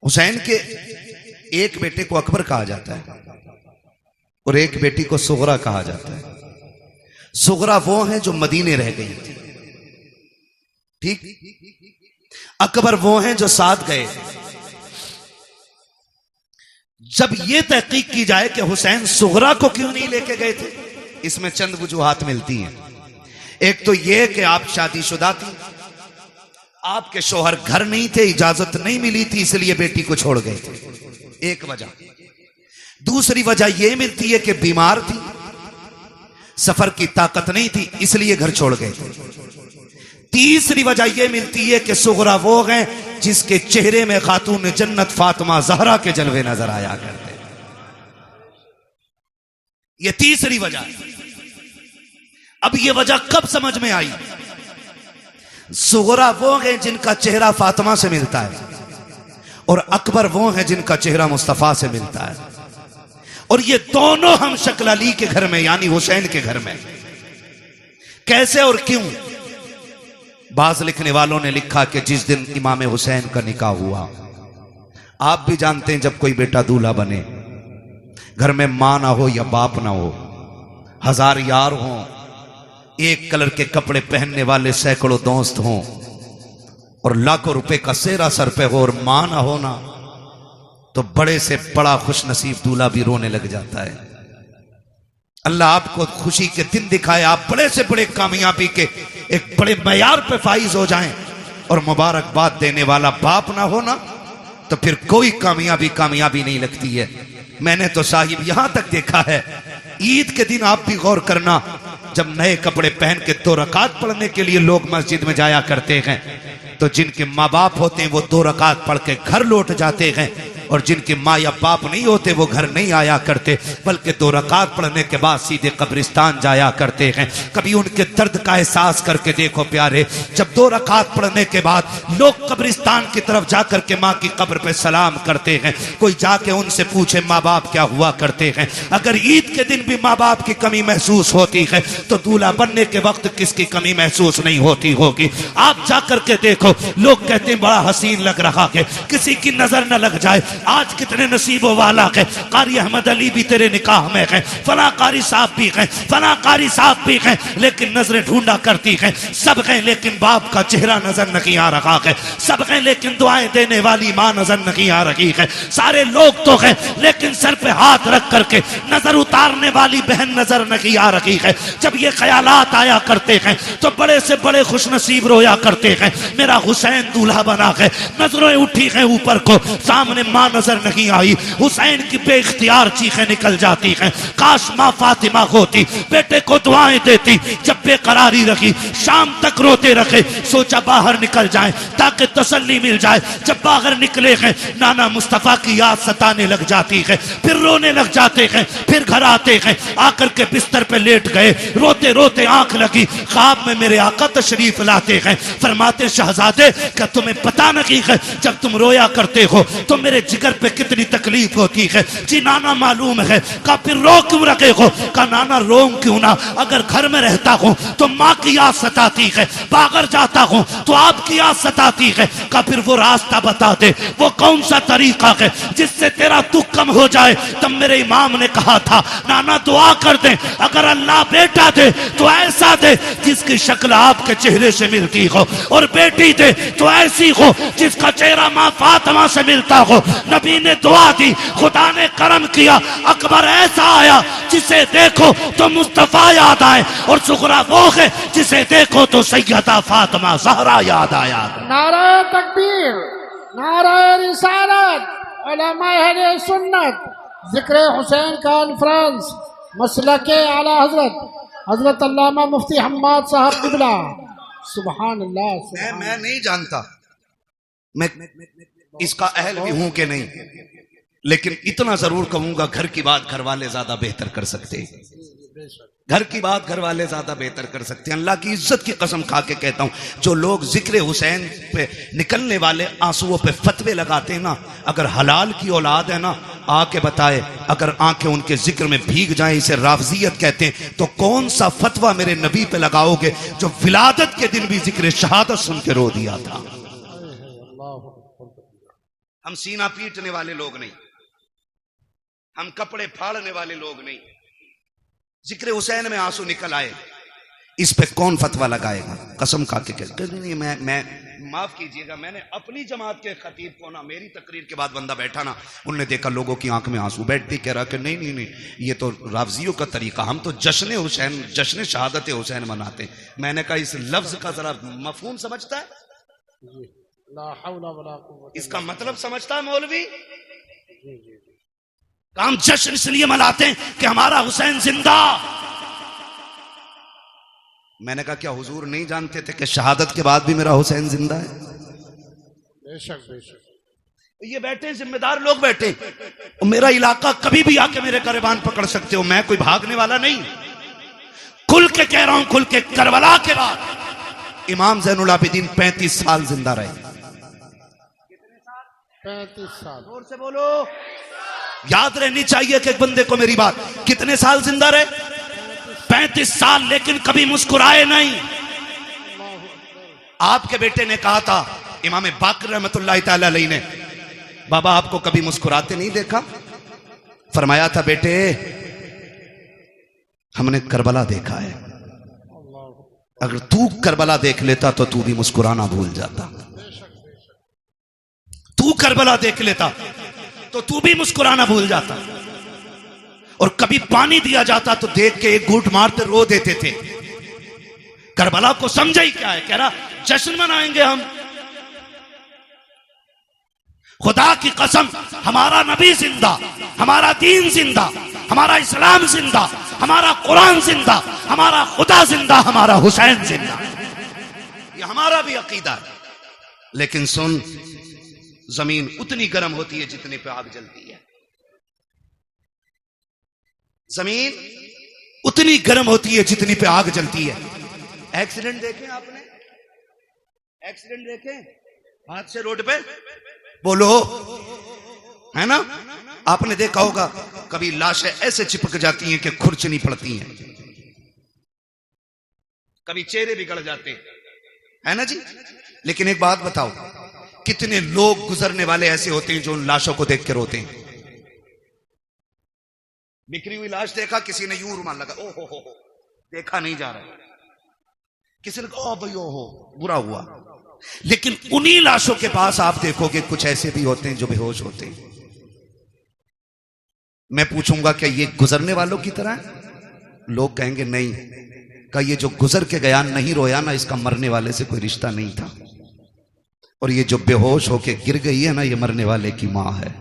हुसैन के एक बेटे को अकबर कहा जाता है और एक बेटी को सुगरा कहा जाता है। सुगरा वो है जो मदीने रह गई थी, ठीक? अकबर वो हैं जो साथ गए। जब यह तहकीक की जाए कि हुसैन सुगरा को क्यों नहीं लेके गए थे, इसमें चंद वजूहात मिलती हैं। एक तो यह कि आप शादीशुदा थी, आपके शौहर घर नहीं थे, इजाजत नहीं मिली थी, इसलिए बेटी को छोड़ गए थे, एक वजह। दूसरी वजह यह मिलती है कि बीमार थी, सफर की ताकत नहीं थी, इसलिए घर छोड़ गए थे। तीसरी वजह यह मिलती है कि सुगरा वो हैं जिसके चेहरे में खातून जन्नत फातिमा ज़हरा के जलवे नजर आया करते। यह तीसरी वजह है। अब यह वजह कब समझ में आई? सुगरा वो हैं जिनका चेहरा फातिमा से मिलता है और अकबर वो हैं जिनका चेहरा मुस्तफा से मिलता है। और ये दोनों हम शक्ल अली के घर में यानी हुसैन के घर में। कैसे और क्यों? बाज लिखने वालों ने लिखा कि जिस दिन इमाम हुसैन का निकाह हुआ, आप भी जानते हैं जब कोई बेटा दूल्हा बने, घर में मां ना हो या बाप ना हो, 1000 यार हों, एक कलर के कपड़े पहनने वाले सैकड़ों दोस्त हों और लाखों रुपए का सेहरा सर पे हो और मां ना हो ना, तो बड़े से बड़ा खुश नसीब दूल्हा भी रोने लग जाता है। अल्लाह आपको खुशी के दिन दिखाए, आप बड़े से बड़े कामयाबी के एक बड़े मयार पे फाइज हो जाएं और मुबारकबाद देने वाला बाप ना हो ना, तो फिर कोई कामयाबी नहीं लगती है। मैंने तो साहिब यहां तक देखा है, ईद के दिन आप भी गौर करना, जब नए कपड़े पहन के 2 रकात पढ़ने के लिए लोग मस्जिद में जाया करते हैं, तो जिनके माँ बाप होते हैं वो 2 रकात पढ़ के घर लौट जाते हैं और जिनके माँ या बाप नहीं होते वो घर नहीं आया करते, बल्कि 2 रकात पढ़ने के बाद सीधे कब्रिस्तान जाया करते हैं। कभी उनके दर्द का एहसास करके देखो प्यारे, जब 2 रकात पढ़ने के बाद लोग कब्रिस्तान की तरफ जाकर के माँ की कब्र पे सलाम करते हैं, कोई जाके उनसे पूछे माँ बाप क्या हुआ करते हैं। अगर ईद के दिन भी माँ बाप की कमी महसूस होती है तो दूल्हा बनने के वक्त किसकी कमी महसूस नहीं होती होगी। आप जाकर के देखो, लोग कहते हैं बड़ा हसीन लग रहा है, किसी की नजर न लग जाए, आज कितने नसीबों वाला है, कारी अहमद अली भी तेरे निकाह में है, फला कारी साहब भी है, फला कारी साहब भी है, लेकिन नजरें ढूंढा करती है, सब है लेकिन बाप का चेहरा नजर नहीं आ रहा है, सब है लेकिन दुआएं देने वाली माँ नजर नहीं आ रही है, सारे लोग तो है लेकिन सर पे हाथ रख करके नजर उतारने वाली बहन नजर नहीं आ रही है। जब ये ख्यालात आया करते हैं तो बड़े से बड़े खुशनसीब रोया करते हैं, मेरा हुसैन दूल्हा बना है, नजरें उठी हैं ऊपर को, सामने माँ नजर नहीं आई, हुसैन की बेइख्तियार चीखें निकल जाती हैं, काश माँ फातिमा होती, बेटे को दुआएं देती, जब बेकरारी रखी शाम तक रोते रखे, सोचा बाहर निकल जाए ताकि तसल्ली मिल जाए। जब बाहर निकले हैं नाना मुस्तफा की याद सताने लग जाती है, फिर रोने लग जाते हैं, फिर घर आते हैं, आकर के बिस्तर पे लेट गए, रोते रोते आंख लगी, ख्वाब में मेरे आका तशरीफ लाते हैं, फरमाते शहजादे क्या तुम्हें पता नहीं है जब तुम रोया करते हो तो मेरे जिगर पे कितनी तकलीफ होती है? जी नाना मालूम है। का फिर रो क्यों रखे हो? का नाना रो क्यों ना, अगर घर में रहता हूँ तो माँ की याद सताती है, बाहर जाता हूँ तो आपकी याद सताती है। का फिर वो रास्ता बता दे, वो कौन सा तरीका है जिससे तेरा दुख कम हो जाए? तब मेरे इमाम ने कहा था नाना दुआ कर दे, अगर अल्लाह बेटा दे तो ऐसा दे जिसकी शक्ल आपके चेहरे से मिलती हो, और बेटी दे तो ऐसी हो जिसका चेहरा माँ फातिमा से मिलता हो। नबी ने दुआ दी, खुदा ने करम किया, अकबर ऐसा आया जिसे देखो तो मुस्तफा याद आए, और सुगरा वो है जिसे देखो तो सैयदा फातिमा ज़हरा याद आया। नारा तकबीर, नारा रिसालत, उलमा अहले सुन्नत, जिक्र हुसैन कॉन्फ्रेंस, मसलके आला हजरत हजरत अल्लामा मुफ्ती हम्माद साहब किबला। सुभान अल्लाह। मैं नहीं जानता मैं इसका अहल भी हूं कि नहीं, लेकिन इतना जरूर कहूंगा घर की बात घर वाले ज्यादा बेहतर कर सकते हैं, घर की बात घर वाले ज्यादा बेहतर कर सकते हैं। अल्लाह की इज्जत की कसम खा के कहता हूं, जो लोग जिक्र हुसैन पे निकलने वाले आंसुओं पे फतवे लगाते हैं ना, अगर हलाल की औलाद है ना आके बताए, अगर आंखें उनके जिक्र में भीग जाएं, इसे राफजियत कहते हैं, तो कौन सा फतवा मेरे नबी पे लगाओगे जो विलादत के दिन भी जिक्र शहादत सुन के रो दिया था? हम सीना पीटने वाले लोग नहीं, हम कपड़े फाड़ने वाले लोग नहीं। जिक्र हुसैन में आंसू निकल आए, इस पे कौन फतवा लगाएगा? कसम खा के कहते नहीं, मैं माफ कीजिएगा, मैंने अपनी जमात के खतीब को ना, मेरी तकरीर के बाद बंदा बैठा ना, उनने देखा लोगों की आंख में आंसू, बैठते कह रहा कि नहीं नहीं नहीं, ये तो राफजियों का तरीका, हम तो जश्न हुसैन, जश्न शहादत हुसैन मनाते। मैंने कहा इस लफ्ज का जरा मफहूम समझता है? इसका मतलब समझता है मौलवी? हम जश्न इसलिए मनाते हैं कि हमारा हुसैन जिंदा। मैंने कहा क्या हुजूर नहीं जानते थे कि शहादत के बाद भी मेरा हुसैन जिंदा है? बेशक बेशक। ये बैठे जिम्मेदार लोग बैठे, और मेरा इलाका कभी भी आके मेरे गिरबान पकड़ सकते हो, मैं कोई भागने वाला नहीं। खुल के कह रहा हूं, खुल के, करबला के बाद इमाम ज़ैनुल आबिदीन 35 साल जिंदा रहे। 35 साल। जोर से बोलो, याद रहनी चाहिए कि एक बंदे को मेरी बात। कितने साल जिंदा रहे? 35 साल, लेकिन कभी मुस्कुराए नहीं। आपके बेटे ने कहा था, इमाम बाकर रहमतुल्लाह तआला अलैहि ने, बाबा आपको कभी मुस्कुराते नहीं देखा? फरमाया था बेटे हमने करबला देखा है, अगर तू करबला देख लेता तो तू भी मुस्कुराना भूल जाता। तू करबला देख लेता तो तू भी मुस्कुराना भूल जाता। और कभी पानी दिया जाता तो देख के एक घूंट मारते रो देते थे। करबला को समझा ही क्या है, कह रहा जश्न मनाएंगे हम। खुदा की कसम, हमारा नबी जिंदा, हमारा दीन जिंदा, हमारा इस्लाम जिंदा, हमारा कुरान जिंदा, हमारा खुदा जिंदा, हमारा हुसैन जिंदा। ये हमारा भी अकीदा है। लेकिन सुन, जमीन उतनी गर्म होती है जितने पे आग जलती है। जमीन उतनी गर्म होती है जितनी पे आग जलती है। एक्सीडेंट देखे आपने? एक्सीडेंट देखे हाथ से रोड पे? बोलो, है ना? आपने देखा होगा कभी लाशें ऐसे चिपक जाती हैं कि खुरचनी पड़ती हैं, कभी चेहरे बिगड़ जाते हैं, है ना जी? लेकिन एक बात बताओ, कितने लोग गुजरने वाले ऐसे होते हैं जो उन लाशों को देख के रोते हैं। बिखरी हुई लाश देखा, किसी ने यूं रुमाल लगा, ओ हो, देखा नहीं जा रहा, किसी ने कहा ओ भाई ओ हो, बुरा हुआ। लेकिन उन्हीं लाशों के पास आप देखोगे कुछ ऐसे भी होते हैं जो बेहोश होते हैं। मैं पूछूंगा क्या ये गुजरने वालों की तरह है? लोग कहेंगे नहीं, का ये जो गुजर के गया नहीं रोया ना, इसका मरने वाले से कोई रिश्ता नहीं था। और ये जो बेहोश होके गिर गई है ना, ये मरने वाले की मां है।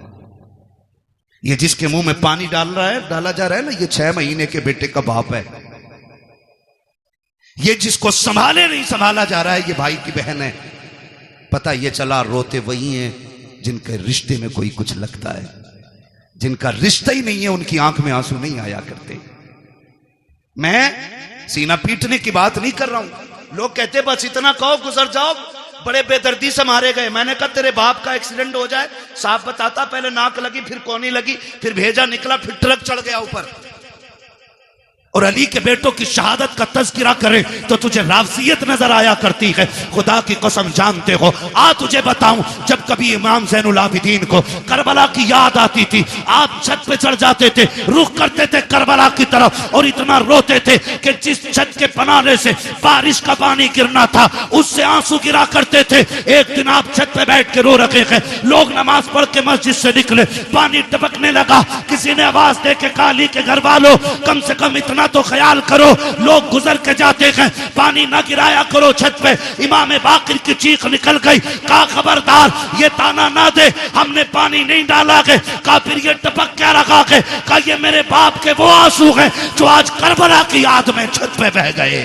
ये जिसके मुंह में पानी डाला जा रहा है ना, ये 6 महीने के बेटे का बाप है। ये जिसको संभाले नहीं संभाला जा रहा है, ये भाई की बहन है। पता ये चला रोते वही हैं जिनके रिश्ते में कोई कुछ लगता है, जिनका रिश्ता ही नहीं है, उनकी आंख में आंसू नहीं आया करते। मैं सीना पीटने की बात नहीं कर रहा हूं। लोग कहते बस इतना कहो गुजर जाओ, बड़े बेदर्दी से मारे गए। मैंने कहा तेरे बाप का एक्सीडेंट हो जाए, साफ बताता, पहले नाक लगी, फिर कोनी लगी, फिर भेजा निकला, फिर ट्रक चढ़ गया ऊपर। और अली के बेटों की शहादत का तज़किरा करे तो तुझे रावसियत नजर आया करती है। खुदा की कसम जानते हो, आ तुझे बताऊं, जब कभी इमाम ज़ैनुल आबिदीन को करबला की याद आती थी, आप छत पे चढ़ जाते थे, रुख करते थे करबला की तरफ और इतना रोते थे कि जिस छत के पनाले से बारिश का पानी गिरना था, उससे आंसू गिरा करते थे। एक दिन आप छत पे बैठ के रो रखे हैं, लोग नमाज पढ़ के मस्जिद से निकले, पानी टपकने लगा। किसी ने आवाज दे के कहा, अली के घर वालों, कम से कम इतना तो ख्याल करो, लोग गुजर के जाते हैं, पानी ना गिराया करो छत पे। इमाम बाकिर की चीख निकल गई, कहा खबरदार ये ताना ना दे, हमने पानी नहीं डाला है। कहा फिर ये टपक क्या रखा है? कहा ये मेरे बाप के वो आंसू हैं जो आज करबला की याद में छत पे बह गए।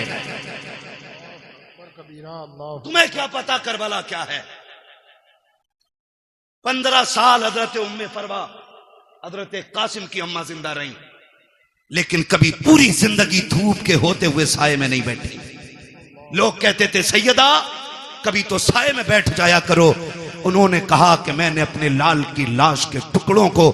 तुम्हें क्या पता करबला क्या है? 15 साल हजरत उम्मे फरवा, हजरत कासिम की अम्मा जिंदा रही, लेकिन कभी पूरी जिंदगी धूप के होते हुए साये में नहीं बैठी। लोग कहते थे सैयदा कभी तो साये में बैठ जाया करो। उन्होंने कहा कि मैंने अपने लाल की लाश के टुकड़ों को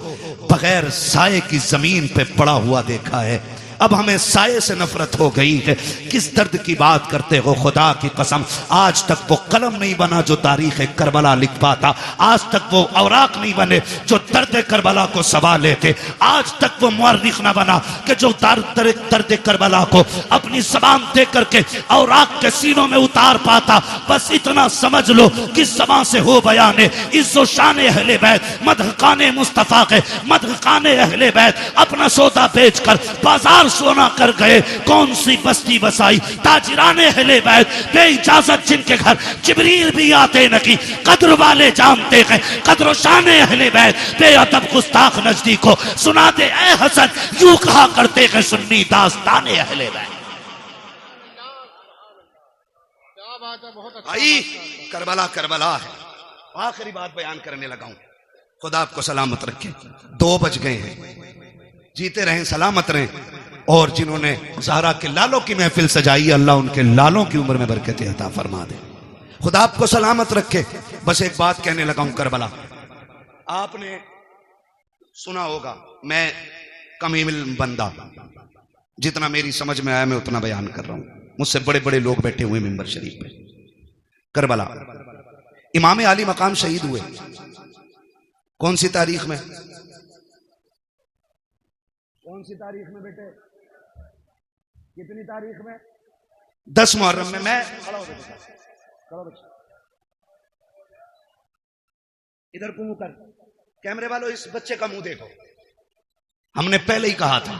बगैर साये की जमीन पे पड़ा हुआ देखा है। अब हमें साये से नफरत हो गई है। किस दर्द की बात करते हो? खुदा की कसम, आज तक वो कलम नहीं बना जो तारीख करबला लिख पाता। आज तक वो औराक नहीं बने जो दर्द करबला को सवाले थे। आज तक वो मुअर्रिख ना बना कि जो दर्द करबला को अपनी जबान दे करके औराक के सीनों में उतार पाता। बस इतना समझ लो कि जबान से हो बयाने इज्जो शान अहले बैत, मदहकाने मुस्तफा के मदहकाने अहले बैत अपना सौदा बेचकर बाजार सोना कर गए। कौन सी बस्ती बसाई ताजिराने अहले बैत, बेइजाजत जिनके घर जिब्रील भी आते नहीं। कद्र वाले जानते हैं कद्र शाने अहले बैत, बेअदब गुस्ताख नजदीक को सुना दे ए हसन, यूं कहा करते हैं सुन्नी दास्ताने अहले बैत। भाई करबला करबला है। आखिरी बात बयान करने लगा हूं, खुदा आपको सलामत रखे। 2 बज गए हैं, जीते रहें सलामत रहें। और जिन्होंने ज़हरा के लालों की महफिल सजाई, अल्लाह उनके लालों की उम्र में बरकत अता फरमा दे। खुदा आपको सलामत रखे। बस एक बात कहने लगा हूं, करबला आपने सुना होगा, मैं कम इल्म बंदा, जितना मेरी समझ में आया मैं उतना बयान कर रहा हूं। मुझसे बड़े बड़े लोग बैठे हुए मिंबर शरीफ पे। करबला इमाम आली मकाम शहीद हुए कौन सी तारीख में? कौन सी तारीख में बेटे? कितनी तारीख में? 10 मुहर्रम में। मैं खड़ा हो गया, इधर को मुंह कर, कैमरे वालों इस बच्चे का मुंह देखो। हमने पहले ही कहा था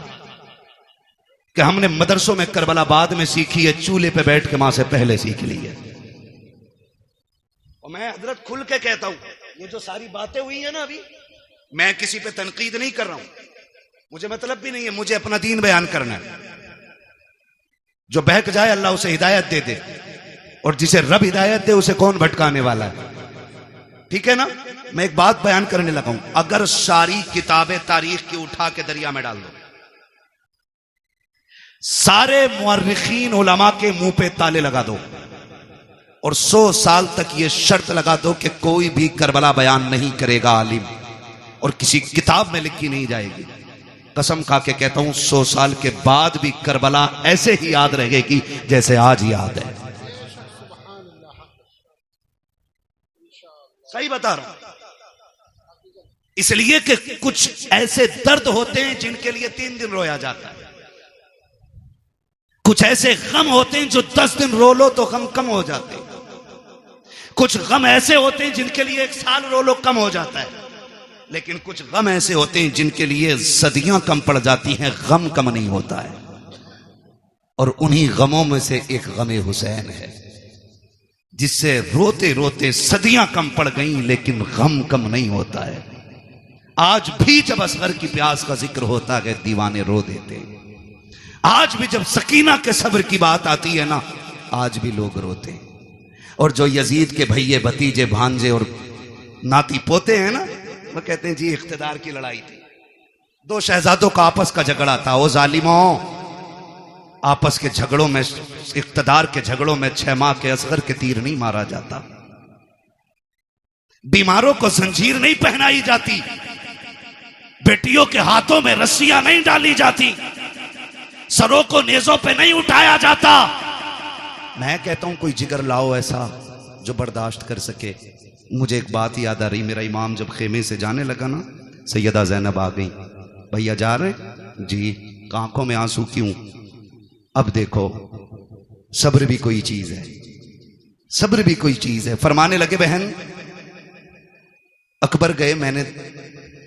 कि हमने मदरसों में करबला बाद में सीखी है, चूल्हे पे बैठ के मां से पहले सीख ली है। और मैं हजरत खुल के कहता हूं, ये जो सारी बातें हुई है ना अभी, मैं किसी पे तनकीद नहीं कर रहा हूं, मुझे मतलब भी नहीं है, मुझे अपना दीन बयान करना है। जो बहक जाए अल्लाह उसे हिदायत दे दे, और जिसे रब हिदायत दे उसे कौन भटकाने वाला है? ठीक है ना? मैं एक बात बयान करने लगा हूं, अगर सारी किताबें तारीख की उठा के दरिया में डाल दो, सारे मुअर्रिखीन उलमा के मुंह पे ताले लगा दो, और 100 साल तक ये शर्त लगा दो कि कोई भी करबला बयान नहीं करेगा आलिम, और किसी किताब में लिखी नहीं जाएगी। कसम खा के कहता हूं 100 साल के बाद भी करबला ऐसे ही याद रहेगी जैसे आज याद है। सही बता रहा हूं। इसलिए कि कुछ ऐसे दर्द होते हैं जिनके लिए 3 दिन रोया जाता है, कुछ ऐसे गम होते हैं जो 10 दिन रो लो तो गम कम हो जाते हैं, कुछ गम ऐसे होते हैं जिनके लिए 1 साल रो लो कम हो जाता है, लेकिन कुछ गम ऐसे होते हैं जिनके लिए सदियां कम पड़ जाती हैं, गम कम नहीं होता है। और उन्हीं गमों में से एक गमे हुसैन है, जिससे रोते रोते सदियां कम पड़ गई लेकिन गम कम नहीं होता है। आज भी जब असगर की प्यास का जिक्र होता है दीवाने रो देते हैं, आज भी जब सकीना के सब्र की बात आती है ना, आज भी लोग रोते हैं। और जो यजीद के भैये भतीजे भांजे और नाती पोते हैं ना, वो कहते हैं जी इख्तिदार की लड़ाई थी, 2 शहजादों का आपस का झगड़ा था। वो जालिमों, आपस के झगड़ों में, इख्तिदार के झगड़ों में 6 माह के असगर के तीर नहीं मारा जाता, बीमारों को जंजीर नहीं पहनाई जाती, बेटियों के हाथों में रस्सियां नहीं डाली जाती, सरों को नेजों पे नहीं उठाया जाता। मैं कहता हूं कोई जिगर लाओ ऐसा जो बर्दाश्त कर सके। मुझे एक बात याद आ रही, मेरा इमाम जब खेमे से जाने लगा ना, सैयदा जैनब आ गई, भैया जा रहे जी, आंखों में आंसू क्यों? अब देखो सब्र भी कोई चीज है, सब्र भी कोई चीज है। फरमाने लगे बहन, अकबर गए, मैंने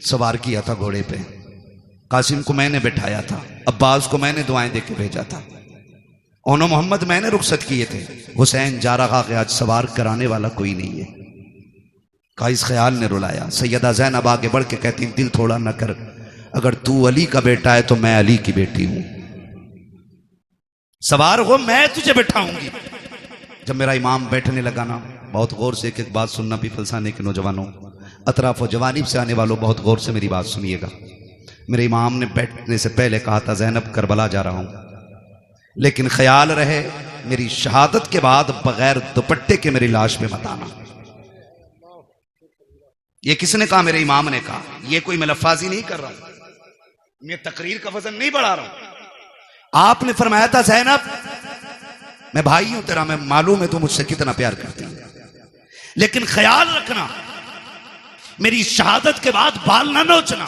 सवार किया था घोड़े पे, कासिम को मैंने बिठाया था, अब्बास को मैंने दुआएं देके भेजा था, ओनो मोहम्मद मैंने रुखसत किए थे, हुसैन जा रहा कि आज सवार कराने वाला कोई नहीं है। का इस ख्याल ने रुलाया। सैयदा ज़ैनब आगे बढ़ के कहती, दिल थोड़ा न कर, अगर तू अली का बेटा है तो मैं अली की बेटी हूं, सवार हो मैं तुझे बैठाऊंगी। जब मेरा इमाम बैठने लगा ना, बहुत गौर से एक एक बात सुनना, पीपलसाने के नौजवानों, अतराफ व जवानीब से आने वालों, बहुत गौर से मेरी बात सुनिएगा। मेरे इमाम ने बैठने से पहले कहा था, ज़ैनब करबला जा रहा हूं, लेकिन ख्याल रहे मेरी शहादत के बाद बगैर दुपट्टे के मेरी लाश पे मत आना। ये किसने कहा? मेरे इमाम ने कहा। ये कोई मैं लफ्फाजी नहीं कर रहा हूं, मैं तकरीर का वजन नहीं बढ़ा रहा हूं। आपने फरमाया था, ज़ैनब मैं भाई हूं तेरा, मैं मालूम है तू मुझसे कितना प्यार करती है, लेकिन ख्याल रखना मेरी शहादत के बाद बाल ना नोचना,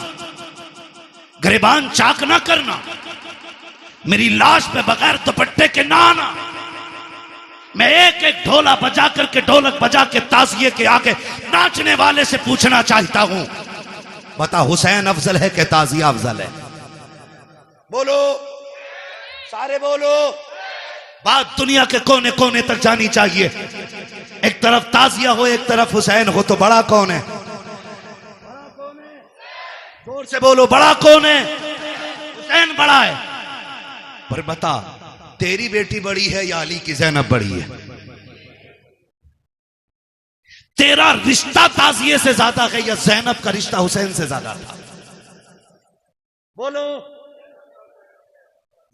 गिरबान चाक ना करना, मेरी लाश पे बगैर दुपट्टे के ना आना। मैं एक एक ढोला बजा करके, ढोलक बजा के ताजिए के आगे नाचने वाले से पूछना चाहता हूं, बता हुसैन अफजल है कि ताजिया अफजल है? बोलो, सारे बोलो। बात दुनिया के कोने कोने तक जानी चाहिए। एक तरफ ताजिया हो, एक तरफ हुसैन हो, तो बड़ा कौन है? बड़ा कौन है? जोर से बोलो, बड़ा कौन है? हुसैन बड़ा है। पर बता, तेरी बेटी बड़ी है या अली की ज़ैनब बड़ी है? तेरा रिश्ता ताजिए से ज्यादा है या ज़ैनब का रिश्ता हुसैन से ज्यादा था? बोलो।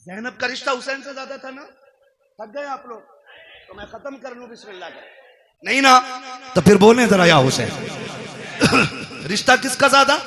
ज़ैनब का रिश्ता हुसैन से ज्यादा था ना? थक गए आप लोग? तो मैं खत्म कर लूं बिस्मिल्लाह का? नहीं ना? तो फिर बोले जरा या हुसैन। रिश्ता किसका ज्यादा?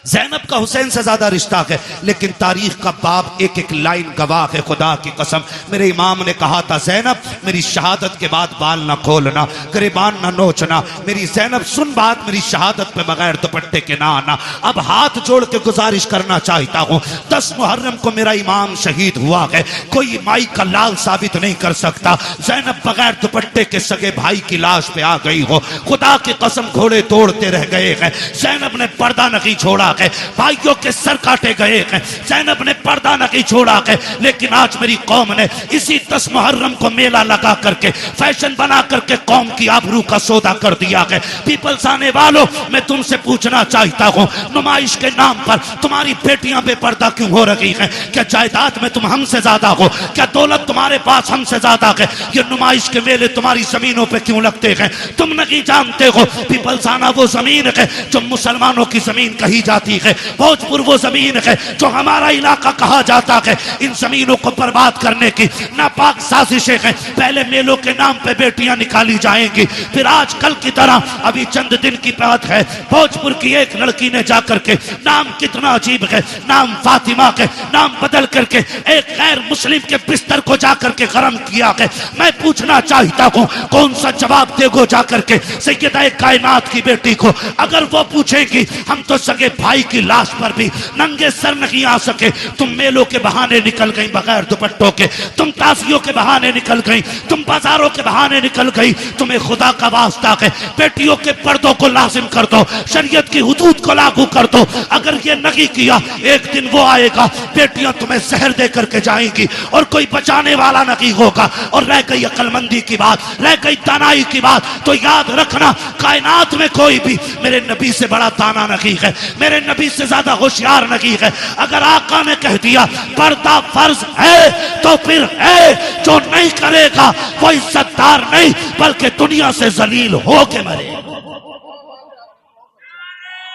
ज़ैनब का हुसैन से ज्यादा रिश्ता है, लेकिन तारीख का बाब एक एक लाइन गवाह है। खुदा की कसम, मेरे इमाम ने कहा था, ज़ैनब मेरी शहादत के बाद बाल ना खोलना, गिरबान ना नोचना, मेरी ज़ैनब सुन बात, मेरी शहादत पे बगैर दुपट्टे के ना आना। अब हाथ जोड़ के गुजारिश करना चाहता हूं, 10 मुहर्रम को मेरा इमाम शहीद हुआ है, कोई माई का लाल साबित नहीं कर सकता। ज़ैनब बगैर दुपट्टे के सगे भाई की लाश पे आ गई हो, खुदा की कसम घोड़े तोड़ते रह गए हैं। ज़ैनब ने पर्दा नहीं छोड़ा है, भाइयों के सर काटे गए हैं, ज़ैनब ने पर्दा नहीं छोड़ा है। लेकिन आज मेरी कौम ने इसी 10 मुहर्रम को मेला लगा करके, फैशन बना करके कौम की आबरू का सौदा कर दिया है। पीपल्स आने वालों, मैं तुमसे पूछना चाहता हूं, नुमाइश के नाम पर तुम्हारी बेटियां बेपर्दा क्यों हो रही हैं? क्या जायदाद में तुम हमसे ज्यादा हो? क्या दौलत तुम्हारे पास हमसे ज्यादा है? ये नुमाइश के मेले तुम्हारी जमीनों पे क्यों लगते हैं? तुम नहीं जानते हो पीपल्स आना वो जमीन है जो मुसलमानों की जमीन कही जाती जाती है। भोजपुर वो जमीन है जो हमारा इलाका कहा जाता है। इन जमीनों को बर्बाद करने की नापाक साजिशें हैं। पहले मेलों के नाम पे बेटियां निकाली जाएंगी, फिर आजकल की तरह अभी चंद दिन की बात है, भोजपुर की एक लड़की ने जाकर के, नाम कितना अजीब है, नाम फातिमा के नाम बदल करके एक गैर मुस्लिम के बिस्तर को जाकर के गरम किया है। मैं पूछना चाहता हूं कौन सा जवाब देगो जाकर के सैयदा कायनात की बेटी को? अगर वो पूछेगी हम तो सगे भाई की लाश पर भी नंगे सर नहीं आ सके, तुम मेलों के बहाने निकल गई बगैर दुपट्टों के, तुम ताजियों के बहाने निकल गई, तुम बाजारों के बहाने निकल गई, तुम्हें खुदा का वास्ता है बेटियों के पर्दों को लाजिम कर दो, शरीयत की हुदूद को लागू कर दो। अगर ये नहीं किया एक दिन वो आएगा, बेटियां तुम्हें जहर दे करके जाएंगी और कोई बचाने वाला नहीं होगा। और रह गई अक्लमंदी की बात, रह गई दानाई की बात, तो याद रखना कायनात में कोई भी मेरे नबी से बड़ा दाना नहीं है, मेरे नबी से ज्यादा होशियार नहीं है। अगर आका ने कह दिया पर्दा फर्ज है तो फिर है, जो नहीं करेगा वो इज्जतदार नहीं बल्कि दुनिया से जलील हो के मरे।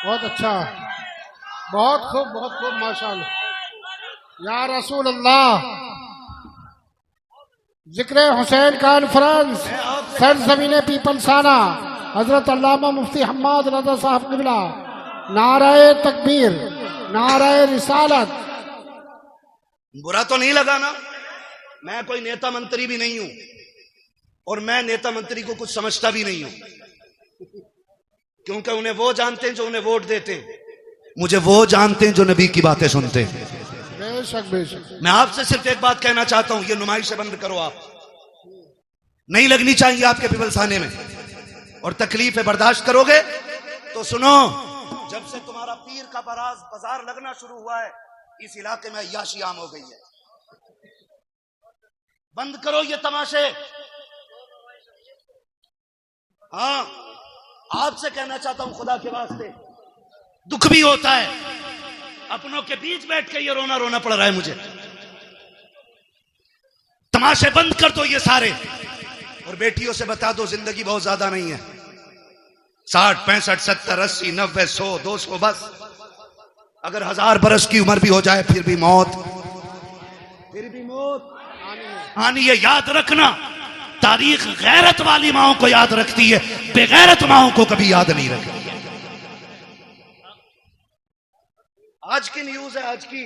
बहुत अच्छा, बहुत खूब माशाअल्लाह। या रसूल अल्लाह, जिक्र हुसैन कॉन्फ्रेंस सरजमीन पीपलसाना, हजरत अल्लामा मुफ्ती हम्माद रज़ा साहब क़िबला, नाराए तकबीर, नाराए रिसालत। बुरा तो नहीं लगा ना? मैं कोई नेता मंत्री भी नहीं हूं और मैं नेता मंत्री को कुछ समझता भी नहीं हूं, क्योंकि उन्हें वो जानते हैं जो उन्हें वोट देते हैं, मुझे वो जानते हैं जो नबी की बातें सुनते हैं। बेशक बेशक। मैं आपसे सिर्फ एक बात कहना चाहता हूं, ये नुमाइशें बंद करो, आप नहीं लगनी चाहिए आपके पिपलसाने में, और तकलीफें बर्दाश्त करोगे तो सुनो, जब से तुम्हारा पीर का बाजार लगना शुरू हुआ है इस इलाके में अय्याशी आम हो गई है। बंद करो ये तमाशे। हाँ, आपसे कहना चाहता हूं खुदा के वास्ते, दुख भी होता है, अपनों के बीच बैठ के ये रोना रोना पड़ रहा है मुझे। तमाशे बंद कर दो ये सारे, और बेटियों से बता दो जिंदगी बहुत ज्यादा नहीं है, 60 65 70 80 90 100 200, बस अगर 1000 बरस की उम्र भी हो जाए फिर भी मौत आनी है। याद रखना, तारीख गैरत वाली माओं को याद रखती है, बेगैरत माओं को कभी याद नहीं रखती है। आज की न्यूज है, आज की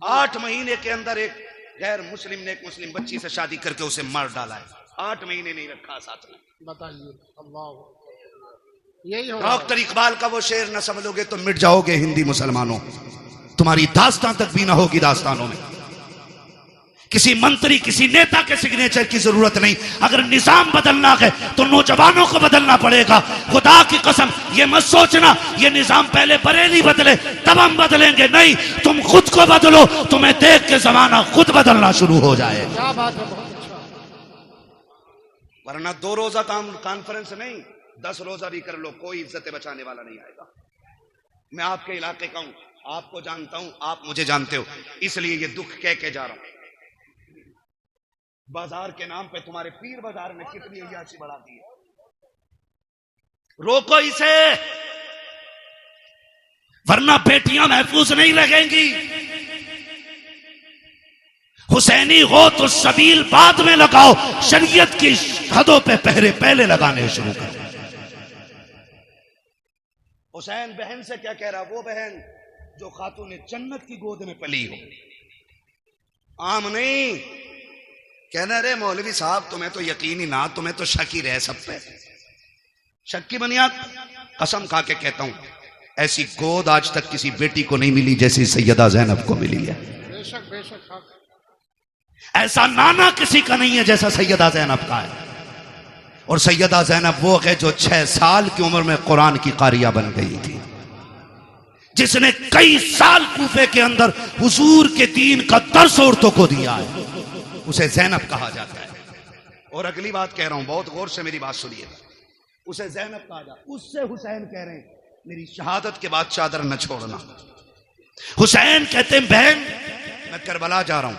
8 महीने के अंदर एक गैर मुस्लिम ने एक मुस्लिम बच्ची से शादी करके उसे मार डाला है। 8 महीने नहीं रखा साथ में। बताइए, अल्लाह, यही हो। डॉक्टर इकबाल का वो शेर न समझोगे तो मिट जाओगे हिंदी मुसलमानों, तुम्हारी दास्तान तक भी ना होगी दास्तानों में। किसी मंत्री किसी नेता के सिग्नेचर की जरूरत नहीं, अगर निजाम बदलना है तो नौजवानों को बदलना पड़ेगा। खुदा की कसम ये मत सोचना ये निजाम पहले बरेली बदले तब हम बदलेंगे, नहीं, तुम खुद को बदलो, तुम्हें देख के जमाना खुद बदलना शुरू हो जाए। क्या बात है, बहुत अच्छा। वरना 2 रोजा कॉन्फ्रेंस नहीं, 10 रोजा भी कर लो, कोई इज्जत बचाने वाला नहीं आएगा। मैं आपके इलाके का हूं, आपको जानता हूं, आप मुझे जानते हो, इसलिए ये दुख कह के जा रहा हूं। बाजार के नाम पे तुम्हारे पीर बाजार ने कितनी अय्याशी बढ़ा दी है, रोको इसे, वरना बेटियां महफूज नहीं लगेंगी। हुसैनी हो तो सबील बाद में लगाओ, शरीयत की हदों पे पहरे पहले लगाने शुरू करो। हुसैन बहन से क्या कह रहा, वो बहन जो खातून जन्नत की गोद में पली हो, आम नहीं। कहना रे मौलवी साहब तुम्हें तो यकीन ही ना, तुम्हें तो शक ही रहे सब पे, शक की बुनियाद। कसम खा के कहता हूं ऐसी गोद आज तक किसी बेटी को नहीं मिली जैसी सैयदा ज़ैनब को मिली है। बेशक बेशक। ऐसा नाना किसी का नहीं है जैसा सैयदा ज़ैनब का है। और सैयदा ज़ैनब वो है जो 6 साल की उम्र में कुरान की कारिया बन गई थी, जिसने कई साल कूफे के अंदर हुजूर के दीन का दर्स औरतों को दिया है, उसे ज़ैनब कहा जाता है। और अगली बात कह रहा हूं, बहुत गौर से मेरी बात सुनिए, उसे ज़ैनब कहा जाता है। उससे हुसैन कह रहे हैं मेरी शहादत के बाद चादर न छोड़ना। हुसैन कहते हैं बहन मैं करबला जा रहा हूं,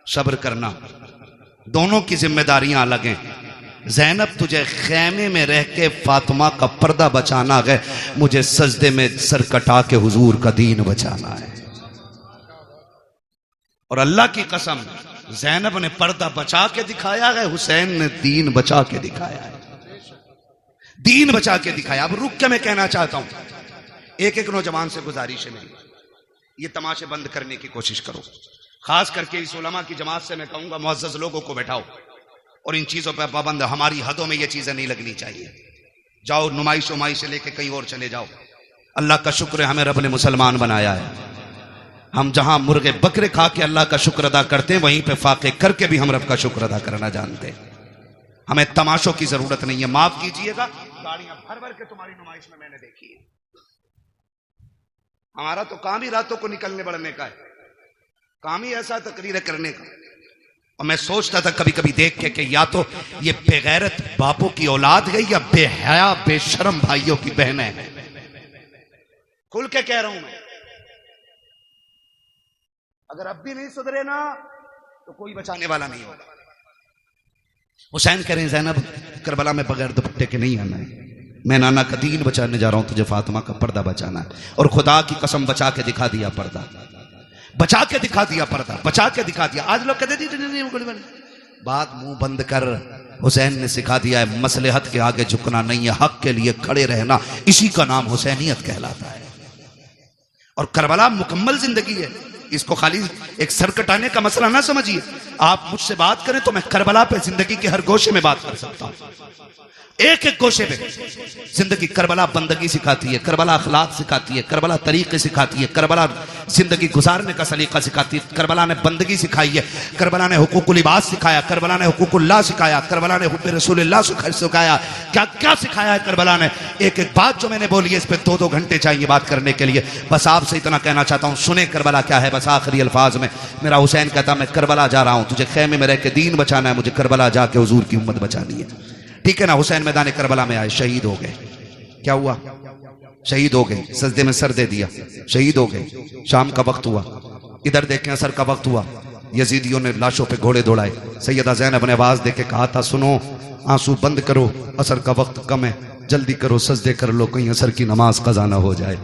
सब्र करना, दोनों की जिम्मेदारियां अलग हैं, ज़ैनब तुझे खैमे में रह के फातिमा का पर्दा बचाना है, मुझे सजदे में सर कटा के हुजूर का दीन बचाना है। और अल्लाह की कसम, ज़ैनब ने पर्दा बचा के दिखाया है, हुसैन ने दीन बचा के दिखाया है, दीन बचा के दिखाया। अब रुक के मैं कहना चाहता हूं, एक एक नौजवान से गुजारिश है मेरी, ये तमाशे बंद करने की कोशिश करो। खास करके इस उलमा की जमात से मैं कहूंगा, मुअज़्ज़ज़ लोगों को बैठाओ और इन चीजों पर पाबंद, हमारी हदों में ये चीजें नहीं लगनी चाहिए। जाओ नुमाइश उमाइश से लेके कहीं और चले जाओ। अल्लाह का शुक्र है हमें रब ने मुसलमान बनाया है। हम जहां मुर्गे बकरे खा के अल्लाह का शुक्र अदा करते हैं, वहीं पे फाके करके भी हम रब का शुक्र अदा करना जानते हैं। हमें तमाशों की जरूरत नहीं है। माफ कीजिएगा, गाड़ियां भर भर के तुम्हारी नुमाइश में मैंने देखी है। हमारा तो काम ही रातों को निकलने बढ़ने का है, काम ही ऐसा तकरीर करने का। और मैं सोचता था कभी कभी देख के कि या तो ये बेगैरत बापों की औलाद है या बेहया बेशरम भाइयों की बहनें हैं। खुल के कह रहा हूं मैं, अगर अब भी नहीं सुधरे ना तो कोई बचाने वाला नहीं होगा। हुसैन कह रहे हैं ज़ैनब करबला में बगैर दुपट्टे के नहीं आना है, मैं नाना का दीन बचाने जा रहा हूं, तुझे फातिमा का पर्दा बचाना है। और खुदा की कसम बचा के दिखा दिया पर्दा, बचा के दिखा दिया पर्दा, बचा के दिखा दिया। आज लोग कहते नहीं, बात मुंह बंद कर। हुसैन ने सिखा दिया है मसलहत के आगे झुकना नहीं है, हक के लिए खड़े रहना, इसी का नाम हुसैनियत कहलाता है। और करबला मुकम्मल जिंदगी है, इसको खाली एक सर कटाने का मसला ना समझिए। आप मुझसे बात करें तो मैं करबला पे जिंदगी के हर गोशे में बात कर सकता हूं, एक एक गोशे पे जिंदगी। करबला बंदगी सिखाती है, करबला अखलाक सिखाती है, करबला तरीके सिखाती है, करबला जिंदगी गुजारने का सलीका सिखाती है। करबला ने बंदगी सिखाई है, करबला ने हुकूकुल इबाद सिखाया, करबला ने हुकूकुल्लाह सिखाया, करबला ने हुब्बे रसूलुल्लाह सिखाया। क्या क्या सिखाया है करबला ने। एक एक बात जो मैंने बोली है इस पर 2-2 घंटे चाहिए बात करने के लिए। बस आपसे इतना कहना चाहता हूं, सुने करबला क्या है। बस आखिरी अल्फाज में मेरा हुसैन कहता, मैं करबला जा रहा हूं, तुझे खेमे में रह के दीन बचाना है, मुझे करबला जाके हुजूर की उम्मत बचानी है। ठीक है ना। हुसैन मैदान करबला में आए, शहीद हो गए। क्या हुआ? शहीद हो गए, सजदे में सर दे दिया, शहीद हो गए। शाम का वक्त हुआ, इधर देखें असर का वक्त हुआ, यजीदियों ने लाशों पे घोड़े दौड़ाए। सैयदा ज़ैनब ने आवाज देके कहा था, सुनो आंसू बंद करो, असर का वक्त कम है, जल्दी करो सजदे कर लो, कहीं असर की नमाज कज़ा ना हो जाए।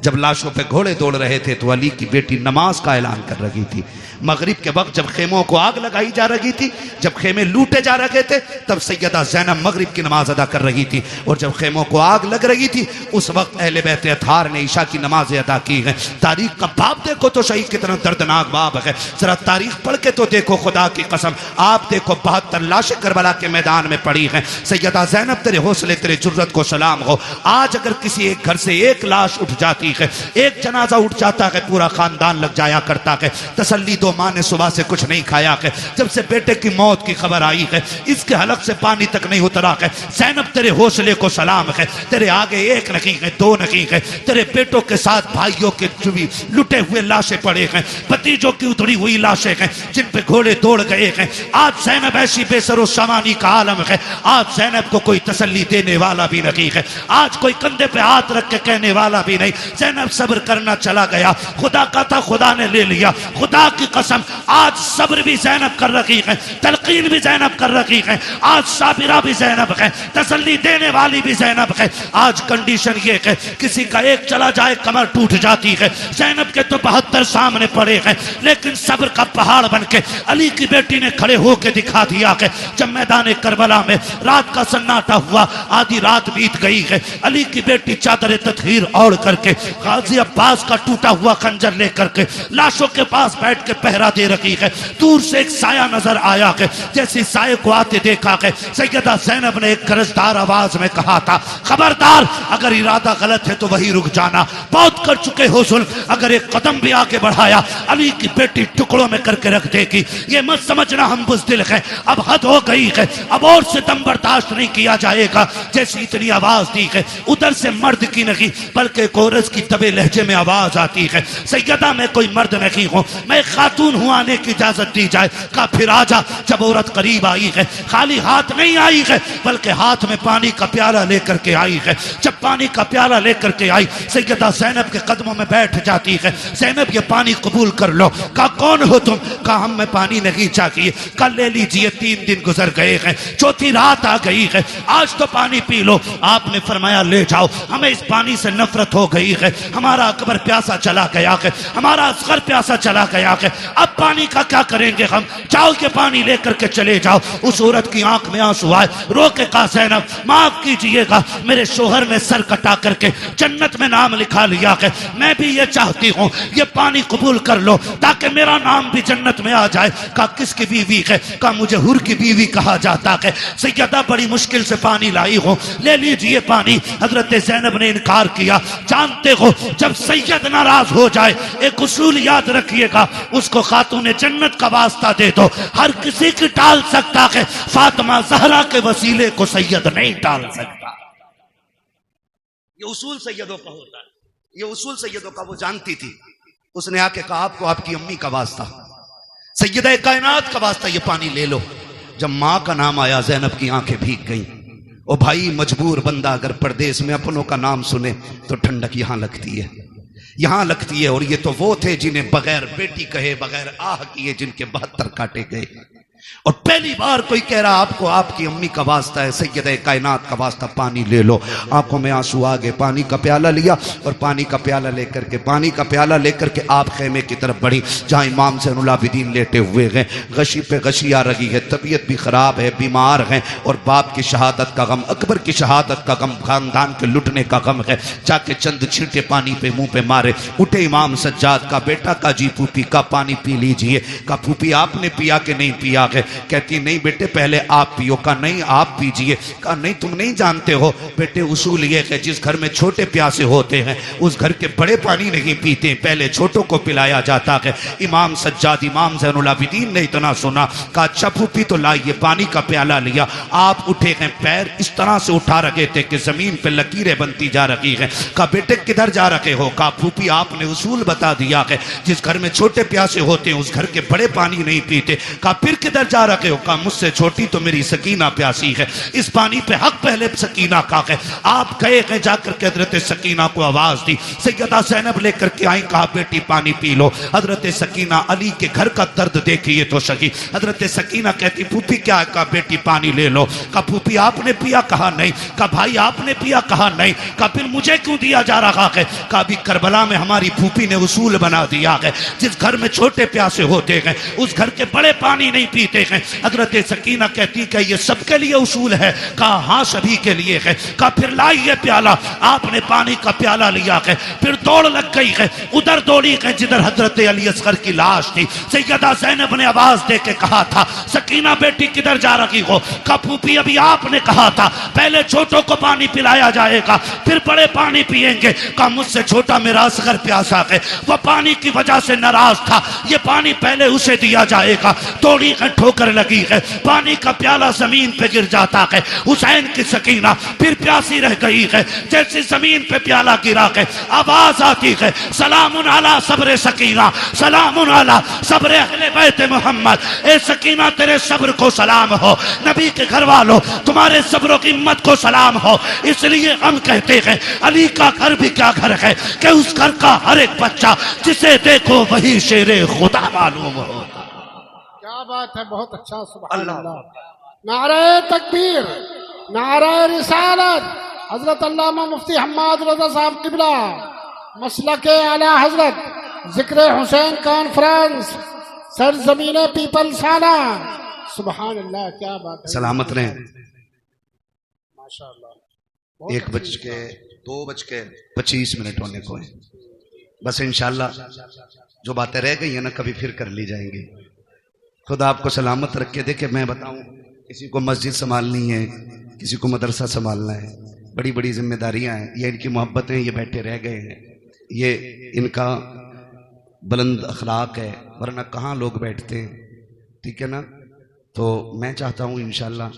जब लाशों पे घोड़े दौड़ रहे थे तो अली की बेटी नमाज का ऐलान कर रही थी। मगरिब के वक्त जब खेमों को आग लगाई जा रही थी, जब खेमे लूटे जा रहे थे, तब सैयदा ज़ैनब मगरिब की नमाज अदा कर रही थी। और जब खेमों को आग लग रही थी, उस वक्त अहले बैत अतार ने ईशा की नमाज अदा की है। तारीख का बाब देखो तो सही कितना दर्दनाक बाब है। जरा तारीख पढ़ के तो देखो, खुदा की कसम आप देखो 72 लाशें करबला के मैदान में पड़ी हैं। सैयदा ज़ैनब तेरे हौसले तेरे जुर्रत को सलाम हो। आज अगर किसी एक घर से एक लाश उठ जाती है, एक जनाजा उठ जाता है, पूरा खानदान लग जाया करता है। तसल्ली दो, माँ ने सुबह से कुछ नहीं खाया है, जब से बेटे की मौत की खबर आई है इसके हलक से पानी तक नहीं उतरा है। ज़ैनब तेरे हौसले को सलाम है। तेरे आगे एक नहीं है, 2 नहीं है, तेरे बेटों के साथ भाइयों के जुबी लुटे हुए लाशें पड़े हैं, भतीजों की उतरी हुई लाशें हैं जिन पे घोड़े दौड़ गए हैं। आज ज़ैनब ऐसी बेसरो सामानी का आलम है। आज ज़ैनब को कोई तसल्ली देने वाला भी नहीं है, आज कोई कंधे पे हाथ रख के कहने वाला भी नहीं। ज़ैनब सब्र करना चला गया, खुदा का था खुदा ने ले लिया। खुदा की कसम आज सब्र भी ज़ैनब कर रही है, तलकीन भी ज़ैनब कर रही है, आज साबिरा भी ज़ैनब है, तसल्ली देने वाली भी ज़ैनब है। आज कंडीशन ये है किसी का एक चला जाए कमर टूट जाती है। ज़ैनब के तो 72 सामने पड़े हैं, लेकिन सब्र का पहाड़ बन के अली की बेटी ने खड़े होकर दिखा दिया है। जब मैदान करबला में रात का सन्नाटा हुआ, आधी रात बीत गई है, अली की बेटी चादर तत्हीर ओढ़ करके गाजी अब्बास का टूटा हुआ खंजर लेकर के लाशों के पास बैठ के पहरा दे रही है। दूर से एक साया नजर आया है, जैसे साये को आते देखा है, सैयदा ज़ैनब ने एक गरजदार आवाज में कहा था, खबरदार अगर इरादा गलत है तो वही रुक जाना, बहुत कर चुके हो जुल्म, अगर एक कदम भी आगे बढ़ाया अली की बेटी टुकड़ों में करके रख देगी। ये मत समझना हम बुज़दिल हैं, अब हद हो गई है, अब और सितम बर्दाश्त नहीं किया जाएगा। जैसी इतनी आवाज दी है, उधर से मर्द की नहीं बल्कि कोरस की दबे लहजे में आवाज आती है, सैयदा मैं कोई मर्द नहीं हूं, मैं खातून हूँ, आने की इजाजत दी जाए। कहा फिर आजा। जब औरत करीब आई है, खाली हाथ नहीं आई है, बल्कि हाथ में पानी का प्याला लेकर के आई है। जब पानी का प्याला लेकर के आई, सैयदा ज़ैनब के कदमों में बैठ जाती है। ज़ैनब ये पानी कबूल कर लो। कहा कौन हो तुम? कहा हमें पानी नहीं चाहिए। कल ले लीजिए, 3 दिन गुजर गए हैं, 4थी रात आ गई है, आज तो पानी पी लो। आपने फरमाया ले जाओ, हमें इस पानी से नफरत हो गई है, हमारा अकबर प्यासा चला गया है, हमारा असगर प्यासा चला गया है, अब पानी का क्या करेंगे हम? जाओ के पानी लेकर के चले जाओ। उस औरत की आंख में आंसू आए, रो के कहा ज़ैनब माफ कीजिएगा, मेरे शोहर ने सर कटा करके जन्नत में नाम लिखा लिया है, मैं भी ये चाहती हूँ ये पानी कबूल कर लो ताकि मेरा नाम भी जन्नत में आ जाए। कहा किसकी बीवी है? कहा मुझे हुर की बीवी कहा जाता है। सैयदा बड़ी मुश्किल से पानी लाई हूँ, ले लीजिए पानी। हजरत ज़ैनब ने इनकार किया। जानते हो जब सैयद नाराज हो जाए, एक उसूल याद रखिएगा, उसको खातून जन्नत का वास्ता दे दो। हर किसी की टाल सकता है, फातिमा ज़हरा के वसीले को सैयद नहीं टाल सकता। ये उसूल सैयदों का होता है, ये उसूल सैयदों का वो जानती थी। उसने आके कहा आपको आपकी अम्मी का वास्ता, सैयदा कायनात का वास्ता, ये पानी ले लो। जब माँ का नाम आया, ज़ैनब की आंखें भीग गईं। ओ भाई, मजबूर बंदा अगर परदेश में अपनों का नाम सुने तो ठंडक यहां लगती है, यहां लगती है। और ये तो वो थे जिन्हें बगैर बेटी कहे, बगैर आह किए, जिनके 72 काटे गए। और पहली बार कोई कह रहा आपको आपकी अम्मी का वास्ता है, सैयदा कायनात का वास्ता, पानी ले लो। आंखों में आंसू आ गए, पानी का प्याला लिया और पानी का प्याला लेकर के आप खेमे की तरफ बढ़ी, जहां इमाम ज़ैनुल आबिदीन लेटे हुए हैं। गशी पे गशी आ रही है, तबीयत भी खराब है, बीमार हैं, और बाप की शहादत का गम, अकबर की शहादत का गम, खानदान के लुटने का गम है। जाके चंद छींटे पानी पे मुंह पे मारे। उठे इमाम सज्जाद का बेटा का जी फूफी का पानी पी लीजिए। का फूफी आपने पिया कि नहीं पिया है? कहती नहीं बेटे पहले आप पियो। का नहीं आप पीजिए। का नहीं तुम नहीं जानते हो बेटे, उसूल ये है जिस घर में छोटे प्यासे होते हैं उस घर के बड़े पानी नहीं पीते, पहले छोटों को पिलाया जाता है। इमाम सज्जाद, इमाम ज़ैनुल आबिदीन ने इतना सुना, कहा अच्छा फूफी तो लाइए। पानी का प्याला लिया। आप उठे हैं, पैर इस तरह से उठा रखे थे कि जमीन पे लकीरें बनती जा रही हैं। कहा बेटे किधर जा रखे हो? कहा फूफी आपने उसूल बता दिया है, जिस घर में छोटे प्यासे होते हैं उस घर के बड़े पानी नहीं पीते। कहा फिर किधर जा रखे हो? कहा मुझसे छोटी तो मेरी सकीना प्यासी है, इस पानी पे हक पहले सकीना का है। आप गए हैं, जाकर के हजरत सकीना को आवाज दी। सैयदा ज़ैनब लेकर के आई, कहा बेटी पानी पी लो। हजरत सकीना अली के घर का दर्द देखिए तो सही। हजरत सकीना कहती फूफी क्या है? कहा बेटी पानी ले लो। कहा फूफी आपने पिया? कहा नहीं। कहा भाई आपने पिया? कहा नहीं। कहा फिर मुझे क्यों दिया जा रहा है? कहा अभी करबला में हमारी फूफी ने उसूल बना दिया है, जिस घर में छोटे प्यासे होते हैं उस घर के बड़े पानी नहीं पीते हैं। हजरत सकीना कहती कि ये सबके लिए उसूल है? कहा हाँ सभी के लिए है। कहा फिर लाइए प्याला। आपने पानी का प्याला लिया है, फिर दौड़ लग गई है, उधर दौड़ी है जिधर हजरत अली असगर की लाश थी। सैयदा ज़ैनब ने आवाज दे के कहा था सकीना बेटी किधर जा रही हो? कहा फूफी अभी आपने कहा था पहले छोटों को पानी पिलाया जाएगा फिर बड़े पानी पिएंगे। कहा मुझसे छोटा मेरा असगर प्यासा है, वह पानी की वजह से नाराज था, ये पानी पहले उसे दिया जाएगा। दौड़ी है, ठोकर लगी है, पानी का प्याला जमीन पे गिर जाता है। हुसैन की सकीना फिर प्यासी रह गई है, जैसे जमीन पे प्याला गिरा है आवाज आती है सलामुन अला सब्र सकीना, सलामुन अला सब्र अहले बैत मोहम्मद। ए सकीना तेरे सब्र को सलाम हो, नबी के घर वालों तुम्हारे सब्र की हिम्मत को सलाम हो। इसलिए हम कहते हैं अली का घर भी क्या घर है कि उस घर का हर एक बच्चा जिसे देखो वही शेरे खुदा मालूम हो। क्या बात है, बहुत अच्छा, सुभान अल्लाह। नारे तकबीर, नारे रिसालत, हजरत अल्लामा मुफ्ती हम्माद रज़ा साहब किबला, मसलके आला हजरत, जिक्र हुसैन कॉन्फ्रेंस, सरजमीने पीपल्स खाना। सुभान अल्लाह, क्या बात है। सलामत रहें। माशाअल्लाह। 1:02:25 होने को है। बस इंशाल्लाह जो बातें रह गई है ना कभी फिर कर ली जाएंगी। खुदा आपको सलामत रख के देखे। मैं बताऊं, किसी को मस्जिद संभालनी है, किसी को मदरसा संभालना है, बड़ी बड़ी जिम्मेदारियां हैं। ये इनकी मोहब्बतें, ये बैठे रह गए हैं, ये इनका बुलंद अखलाक है, वरना कहाँ लोग बैठते हैं। ठीक है ना? तो मैं चाहता हूँ इंशाल्लाह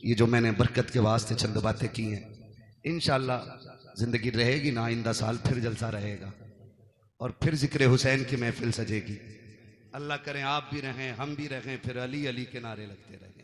ये जो मैंने बरकत के वास्ते चंद बातें की हैं, इंशाल्लाह जिंदगी रहेगी ना, आइंदा साल फिर जलसा रहेगा और फिर जिक्र हुसैन की महफिल सजेगी। अल्लाह करें आप भी रहें, हम भी रहें, फिर अली अली के नारे लगते रहे।